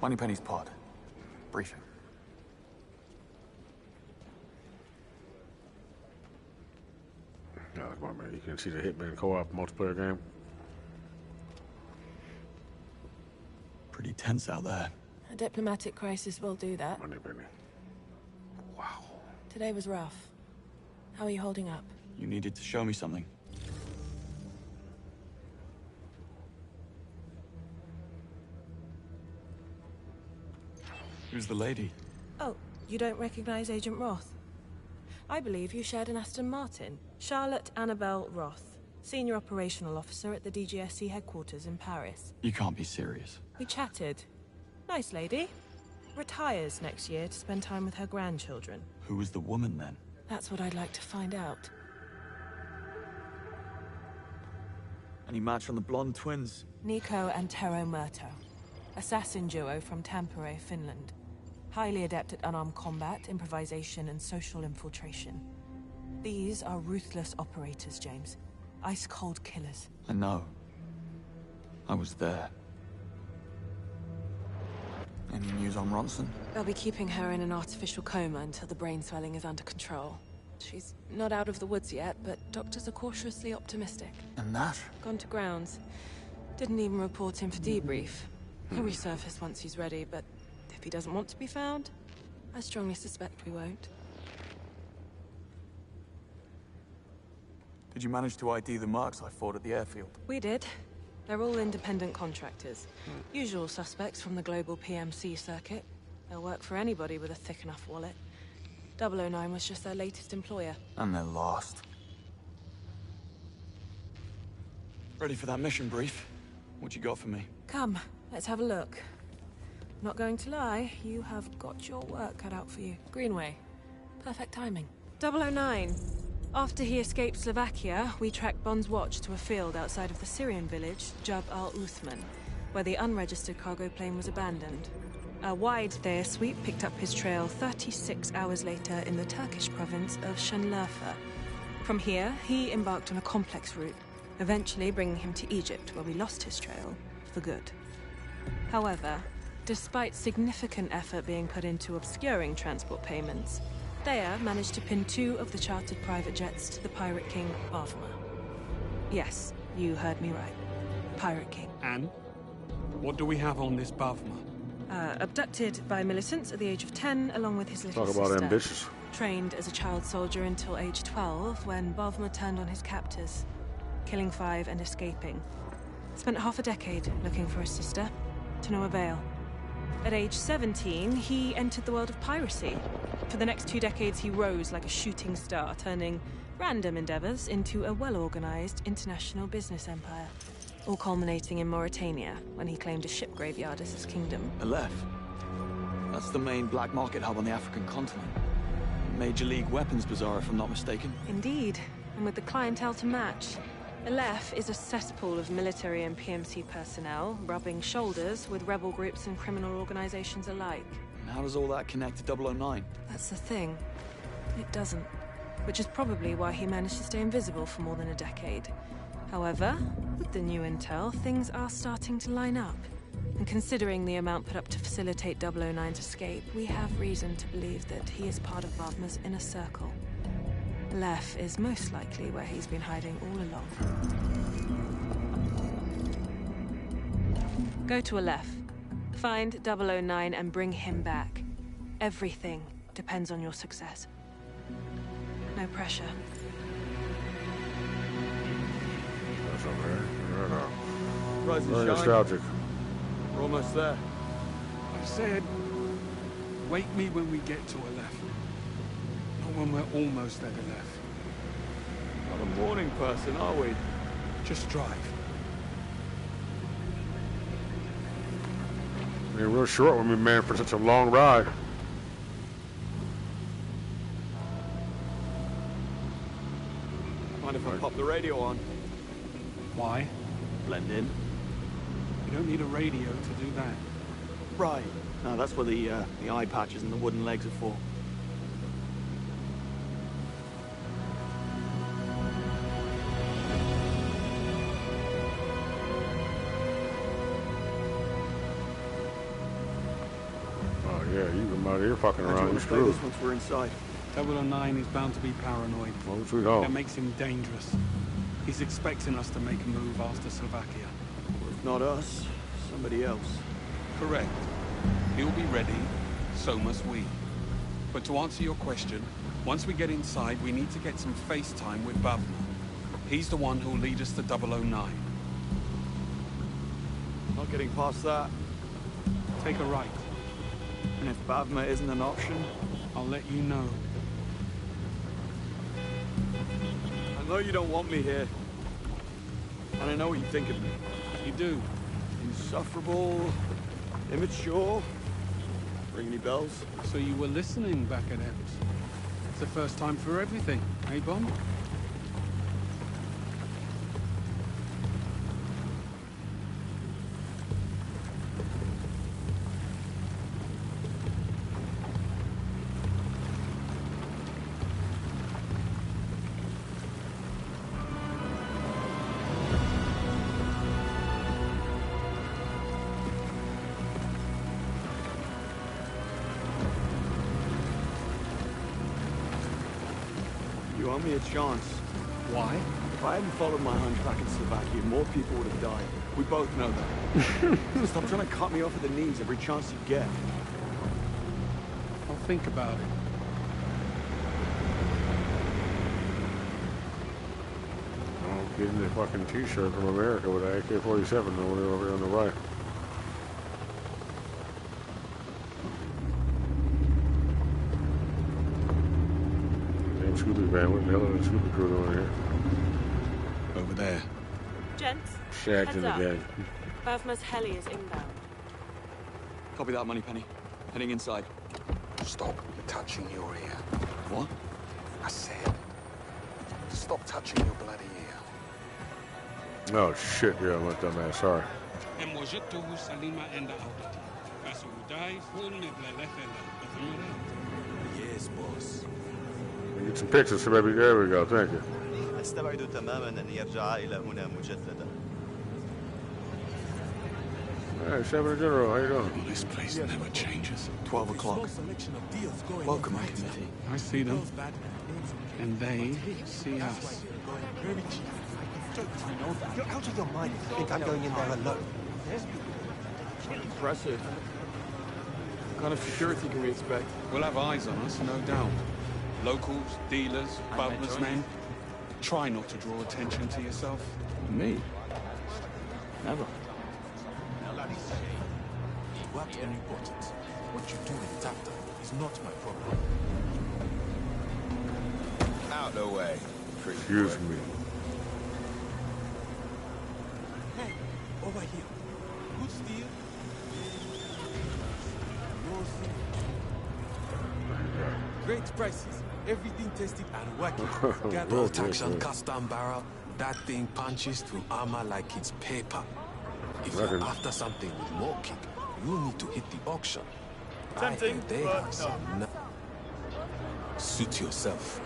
Moneypenny's pod. Briefing. Yeah, come on, man. You can see the Hitman co-op multiplayer game. Pretty tense out there. A diplomatic crisis will do that. Moneypenny. Wow. Today was rough. How are you holding up? You needed to show me something. Who's the lady? Oh, you don't recognize Agent Roth? I believe you shared an Aston Martin. Charlotte Annabelle Roth, Senior Operational Officer at the DGSC headquarters in Paris. You can't be serious. We chatted. Nice lady. Retires next year to spend time with her grandchildren. Who was the woman then? That's what I'd like to find out. Any match on the blonde twins? Nico and Tero Murto. Assassin duo from Tampere, Finland. Highly adept at unarmed combat, improvisation, and social infiltration. These are ruthless operators, James. Ice-cold killers. I know. I was there. Any news on Ronson? They'll be keeping her in an artificial coma until the brain swelling is under control. She's not out of the woods yet, but doctors are cautiously optimistic. And that? Gone to grounds. Didn't even report him for debrief. He'll resurface once he's ready, but if he doesn't want to be found, I strongly suspect we won't. Did you manage to ID the marks I fought at the airfield? We did. They're all independent contractors. Usual suspects from the global PMC circuit. They'll work for anybody with a thick enough wallet. 009 was just their latest employer. And they're lost. Ready for that mission brief? What you got for me? Come, let's have a look. Not going to lie, you have got your work cut out for you. Greenway. Perfect timing. 009. After he escaped Slovakia, we tracked Bond's watch to a field outside of the Syrian village, Jab al-Uthman, where the unregistered cargo plane was abandoned. A wide Thayer sweep picked up his trail 36 hours later in the Turkish province of Şanlıurfa. From here, he embarked on a complex route, eventually bringing him to Egypt, where we lost his trail for good. However, despite significant effort being put into obscuring transport payments, Thayer managed to pin 2 of the chartered private jets to the Pirate King, Bavma. Yes, you heard me right. Pirate King. And? What do we have on this Bavma? Abducted by militants at the age of 10, along with his little Talk sister. about ambitious. Trained as a child soldier until age 12, when Bavma turned on his captors, killing 5 and escaping. Spent half a decade looking for his sister, to no avail. At age 17, he entered the world of piracy. For the next 2 decades, he rose like a shooting star, turning random endeavors into a well-organized international business empire. All culminating in Mauritania, when he claimed a ship graveyard as his kingdom. Aleph. That's the main black market hub on the African continent. Major League weapons bazaar, if I'm not mistaken. Indeed, and with the clientele to match. Aleph is a cesspool of military and PMC personnel, rubbing shoulders with rebel groups and criminal organizations alike. And how does all that connect to 009? That's the thing. It doesn't. Which is probably why he managed to stay invisible for more than a decade. However, with the new intel, things are starting to line up. And considering the amount put up to facilitate 009's escape, we have reason to believe that he is part of Bavma's inner circle. Aleph is most likely where he's been hiding all along. Go to Aleph. Find 009 and bring him back. Everything depends on your success. No pressure. That's okay. Rise and Very shine. nostalgic. We're almost there. I said, wake me when we get to Aleph. Not when we're almost at Aleph. Not a morning person, are we? Just drive. You're real short with me, man, for such a long ride. Mind if I pop the radio on? Why? Blend in. You don't need a radio to do that. Right. No, that's what the eye patches and the wooden legs are for. Oh, yeah, you've been out here fucking How do you around. want You're to play screwed. this once we're inside? 009 is bound to be paranoid. Oh, sweet home. That makes him dangerous. He's expecting us to make a move after Slovakia. If not us, somebody else. Correct. He'll be ready, so must we. But to answer your question, once we get inside, we need to get some face time with Bavma. He's the one who'll lead us to 009. Not getting past that. Take a right. And if Bavma isn't an option, I'll let you know. I know you don't want me here. And I know what you think of me. You do. Insufferable, immature. Ring any bells? So you were listening back at Eps. It's the first time for everything, eh, Bond? You owe me a chance. Why? If I hadn't followed my hunch back in Slovakia, more people would have died. We both know that. Stop trying to cut me off at the knees every chance you get. I'll think about it. getting a fucking t-shirt from America with an AK-47 over there on the right. Damn Scooby van, what the hell are the Scooby crew doing here? Over there. Gents, Shagged in heads the up. gang. Bavma's heli is inbound. Copy that, Moneypenny. Heading inside. Stop touching your ear. What? I said, stop touching your bloody ear. Oh shit, yeah, I'm a dumbass, sorry. Yes, boss. Get some pictures, so baby. There we go, thank you. أستبعد تماما أن يرجع إلى هنا مجددا. Hey, Senator General, how you doing? This place never changes. 12 o'clock. Welcome, committee. I see them, and they see us. You're out of your mind if you think I'm going in there alone. Impressive. What kind of security can we expect? We'll have eyes on us, no doubt. Locals, dealers, butler's men. Try not to draw attention to yourself. Me? Never. What any important? What you do with it after is not my problem. Out the way. Excuse me. Hey, over here. Good steal. Great prices. Everything tested and working. Get protection, custom barrel. That thing punches through armor like it's paper. If you're after something with more kick, you need to hit the auction. Tempting, they but have some. Suit yourself.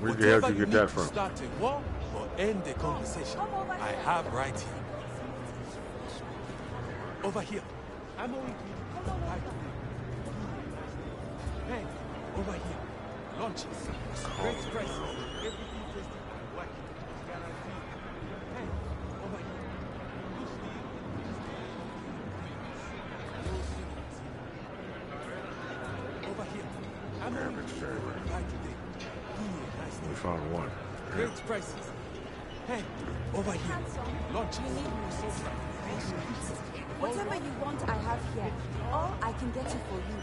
Where the hell did you get that from? Start a war or end the conversation. I have right here. Over here. I'm over here. Right. Hey, over here. Launches. Great prices. Everything tasted and working. Guaranteed. Hey, over here. Good steal. Over here. I'm over here. Right today. We found one. Great prices. Hey, over here. Launches. Whatever you want, I have here. Or I can get it for you.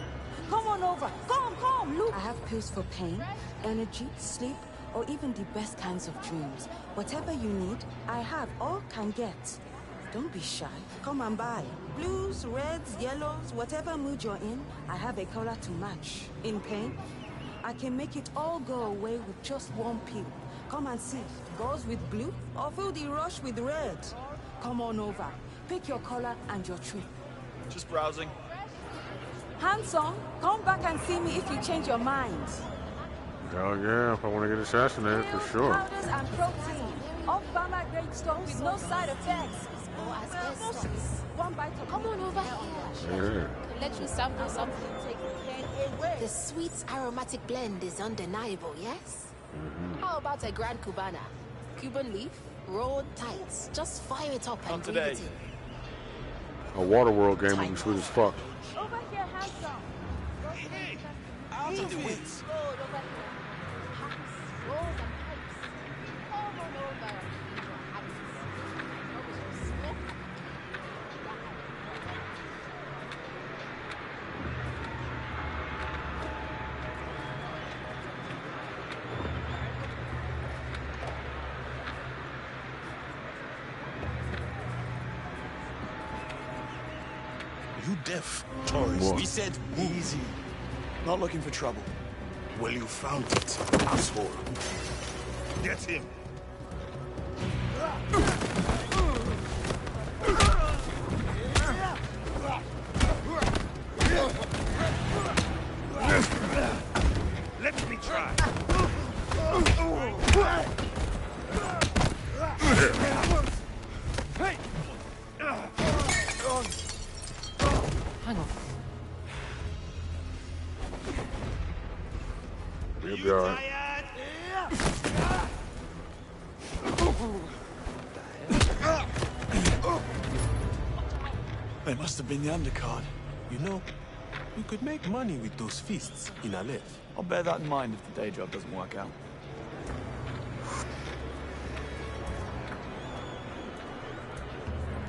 Come on over. Come, look. I have pills for pain, energy, sleep, or even the best kinds of dreams. Whatever you need, I have or can get. Don't be shy. Come and buy. Blues, reds, yellows, whatever mood you're in, I have a color to match. In pain, I can make it all go away with just one pill. Come and see. Goes with blue or feel the rush with red. Come on over. Pick your color and your trip. Just browsing. Handsome, come back and see me if you change your mind. Hell yeah, if I want to get assassinated, for sure. Powders and protein. Off-farmer grade stones with no side effects. One bite of Come on over here. Yeah. Let you sample something. Take the pain away. The sweet aromatic blend is undeniable, yes? How about a Grand Cubana? Cuban leaf, rolled tights. Just fire it up and breathe it in. A Waterworld game would be sweet as fuck. Over here, handsome. Hey, out of the way. You deaf, tourist. We said easy. Not looking for trouble. Well, you found it, asshole. Get him. Let me try. Hey! Hang on. You'll be alright. They must have been the undercard. You know, you could make money with those fists in Aleph. I'll bear that in mind if the day job doesn't work out.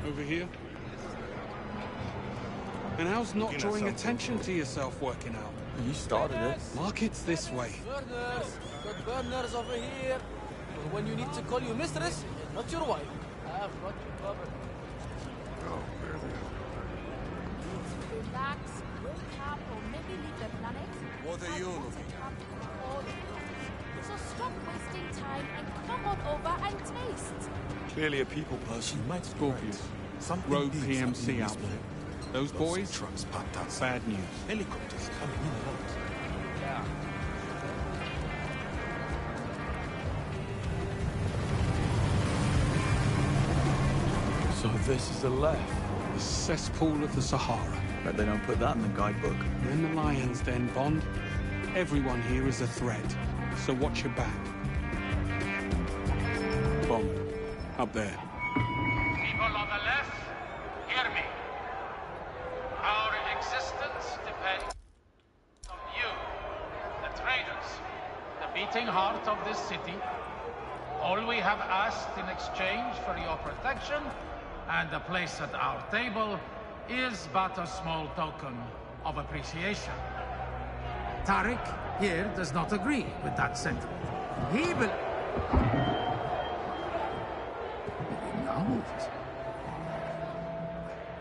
Over here? And how's not drawing attention to yourself working out? You started it. Market's this way. Burners! Got burners over here. When you need to call your mistress, not your wife. I've got you covered. Oh, really? Relax, wake up, or maybe leave the planet. What are you looking at? So stop wasting time and come on over and taste. Clearly a people person. Scorpius. Rogue PMC outfit. Those boys? Trucks parked outside. Bad news. Helicopters coming in a lot. Yeah. So this is the left. The cesspool of the Sahara. Bet they don't put that in the guidebook. We're in the lion's den, Bond. Everyone here is a threat, so watch your back. Bond, up there. People on the left, hear me. Our existence depends on you, the traders, the beating heart of this city. All we have asked in exchange for your protection and a place at our table is but a small token of appreciation. Tariq here does not agree with that sentiment.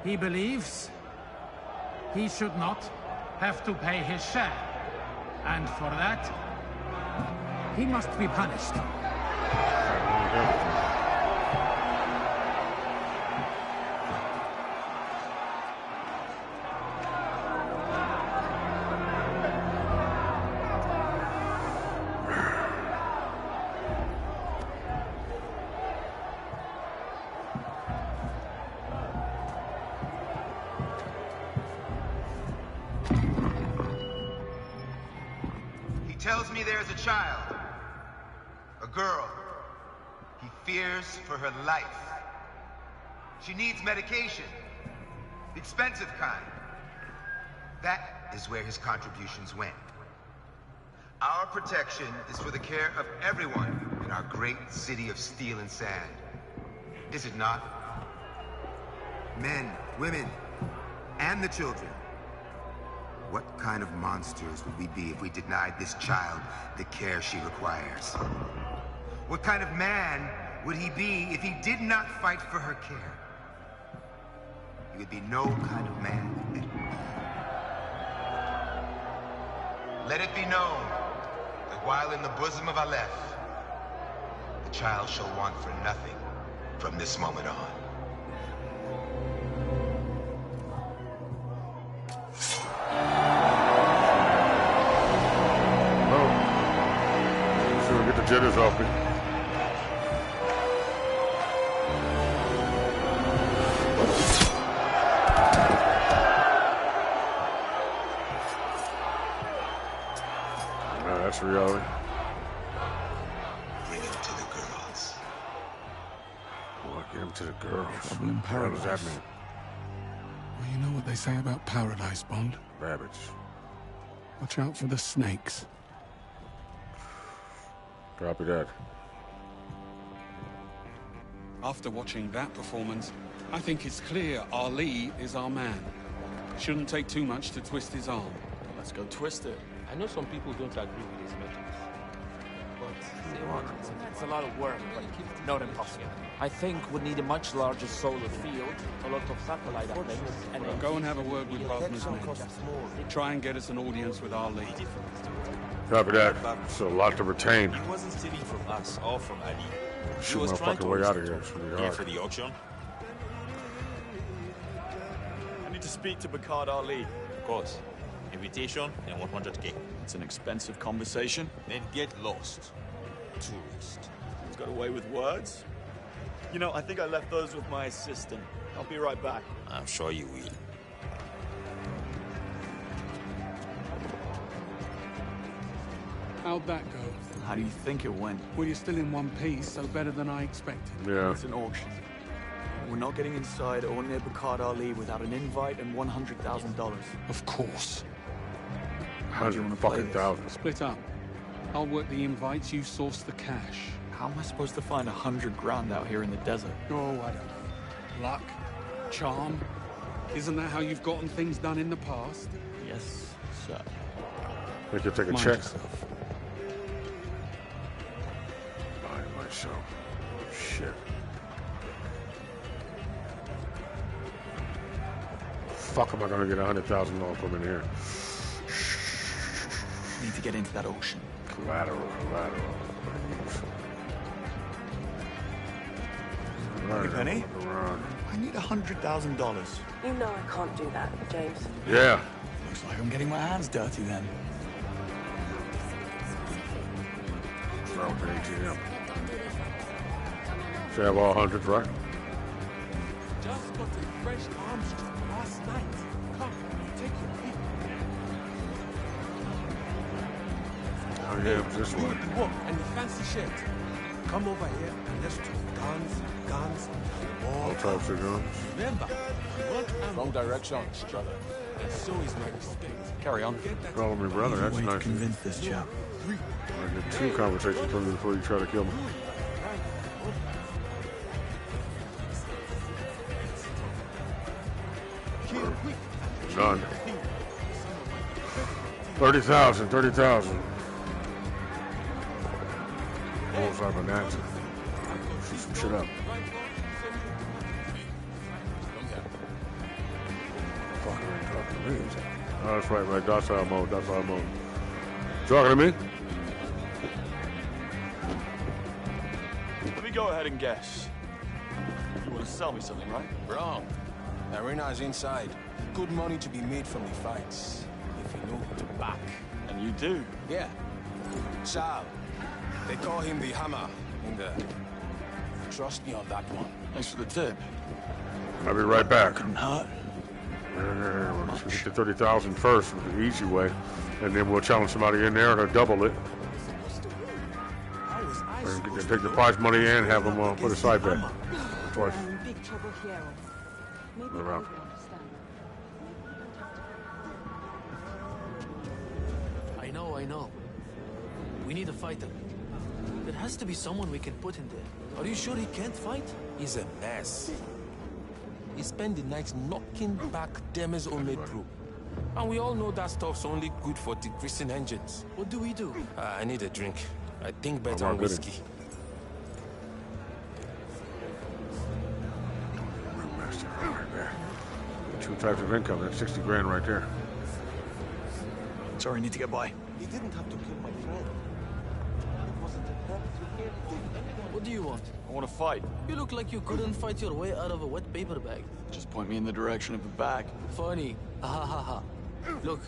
He believes he should not have to pay his share. And for that, he must be punished. Tells me there's a child, a girl. He fears for her life. She needs medication, the expensive kind. That is where his contributions went. Our protection is for the care of everyone in our great city of steel and sand. Is it not? Men, women, and the children. What kind of monsters would we be if we denied this child the care she requires? What kind of man would he be if he did not fight for her care? He would be no kind of man. Let it be known that while in the bosom of Aleph, the child shall want for nothing from this moment on. Get the jitters off me. That's reality. Bring him to the girls. Well, get him to the girls. Trouble in What does that mean? Well, you know what they say about paradise, Bond? Rabbits. Watch out for the snakes. Copy that. After watching that performance, I think it's clear Ali is our man. Shouldn't take too much to twist his arm. Let's go twist it. I know some people don't agree with his methods. But it's a lot of work, but not impossible. I think we'd need a much larger solar field, a lot of satellite uplinks, and Well, go and have a word with Hoffman's men. Try and get us an audience with Ali. Copy that. So a lot to retain. He wasn't stealing from us or from Ali. He Shoot was my trying fucking to way out of here. It's really here hard. for the auction. I need to speak to Bakard Ali. Of course. Invitation and 100K. It's an expensive conversation. Then get lost. Tourist. He's got away with words. You know, I think I left those with my assistant. I'll be right back. I'm sure you will. How'd that go? How do you think it went? Well, you're still in one piece, so better than I expected. Yeah. It's an auction. We're not getting inside or near Bakard Ali without an invite and $100,000. Of course. How do you want to play this? Split up. I'll work the invites, you source the cash. How am I supposed to find $100 grand out here in the desert? Oh, I don't know. Luck, charm? Isn't that how you've gotten things done in the past? Yes, sir. Think you'll take a Mind check? yourself. Mind myself. Shit. Fuck, am I gonna get $100,000 from in here? Need to get into that ocean. Collateral. Hey, Penny. I need $100,000. You know I can't do that, James. Yeah. Looks like I'm getting my hands dirty then. Start with the ATM. Should have all hundreds, right? Just got a fresh arm strap last night. Come, take your pick. Oh yeah, it was this way. The walk and the fancy shirt. Come over here and let's talk guns, All types of guns. Remember, Wrong direction, Strada. and so is my respect. Carry on. Call me brother, that's Way to nice. convince this chap. I get 2 conversations from you before you try to kill me. Done. 30,000. Almost like an answer. Shoot some shit up. Fucking ain't talking to me. Oh, that's right. Docile mode. Talking to me? Let me go ahead and guess. You want to sell me something, right? Wrong. Arena's inside. Good money to be made from the fights, if you know who to back. And you do? Yeah. Sal. They call him the Hammer in the... Trust me on that one. Thanks for the tip. I'll be right back. Couldn't hurt. Let's get the 30,000 first, the easy way, and then we'll challenge somebody in there to double it. And take the prize money and have them put a side bet. Twice. Around. I know. We need a fighter. There has to be someone we can put in there. Are you sure he can't fight? He's a mess. He spent the night knocking back Deme's homemade brew. And we all know that stuff's only good for degreasing engines. What do we do? I need a drink. I think better on whiskey. Right there. 2 types of income. That's 60 grand right there. Sorry, need to get by. He didn't have to kill my friend. It wasn't a threat to him. What do you want? I want to fight. You look like you couldn't fight your way out of a wet paper bag. Just point me in the direction of the bag. Funny. Ha ha ha. Look,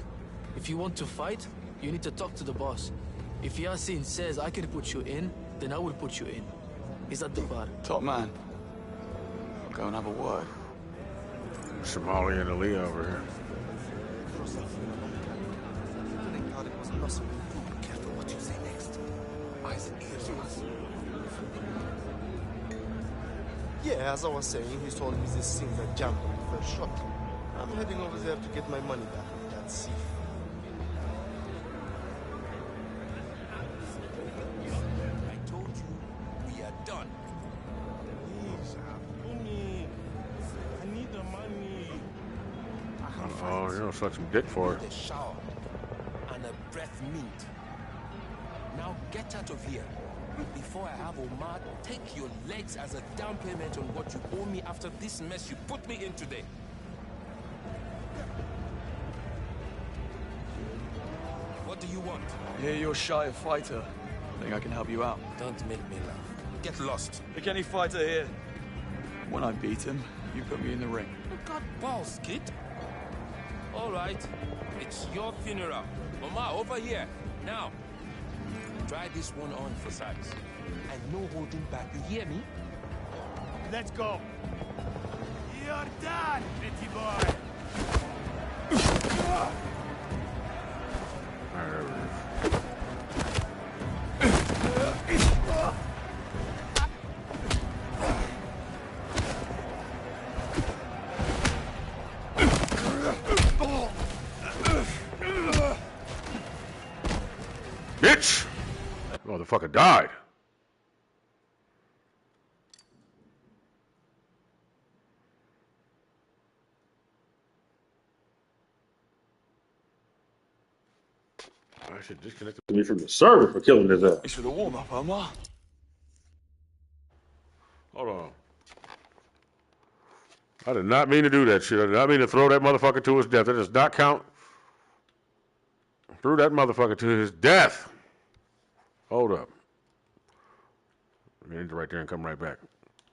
if you want to fight, you need to talk to the boss. If Yasin says I can put you in, then I will put you in. He's at the bar. Top man. I'll go and have a word. Somali and Aaliyah over here. Careful what you say next. Eyes and ears, Yeah, as I was saying, he told me this thing that jammed on the first shot. I'm heading over there to get my money back with that thief. I told you, we are done. Please, Abuni. I need the money. Oh, you know, such some dick for it. A shower and a breath mint. Now get out of here before I have Omar take your legs as a down payment on what you owe me after this mess you put me in today. What do you want? Hear you're shy of fighter. Think I can help you out. Don't make me laugh. Get lost. Pick any fighter here. When I beat him, you put me in the ring. You got balls, kid. All right, it's your funeral. Omar, over here, now. Try this one on for size. And no holding back, you hear me? Let's go. You're done, pretty boy. Bitch! Motherfucker died. I should disconnect me from the server for killing his ass. Thanks for the warm-up, Omar. Hold on. I did not mean to do that shit. I did not mean to throw that motherfucker to his death. That does not count. Threw that motherfucker to his death. Hold up. I'm going to right there and come right back.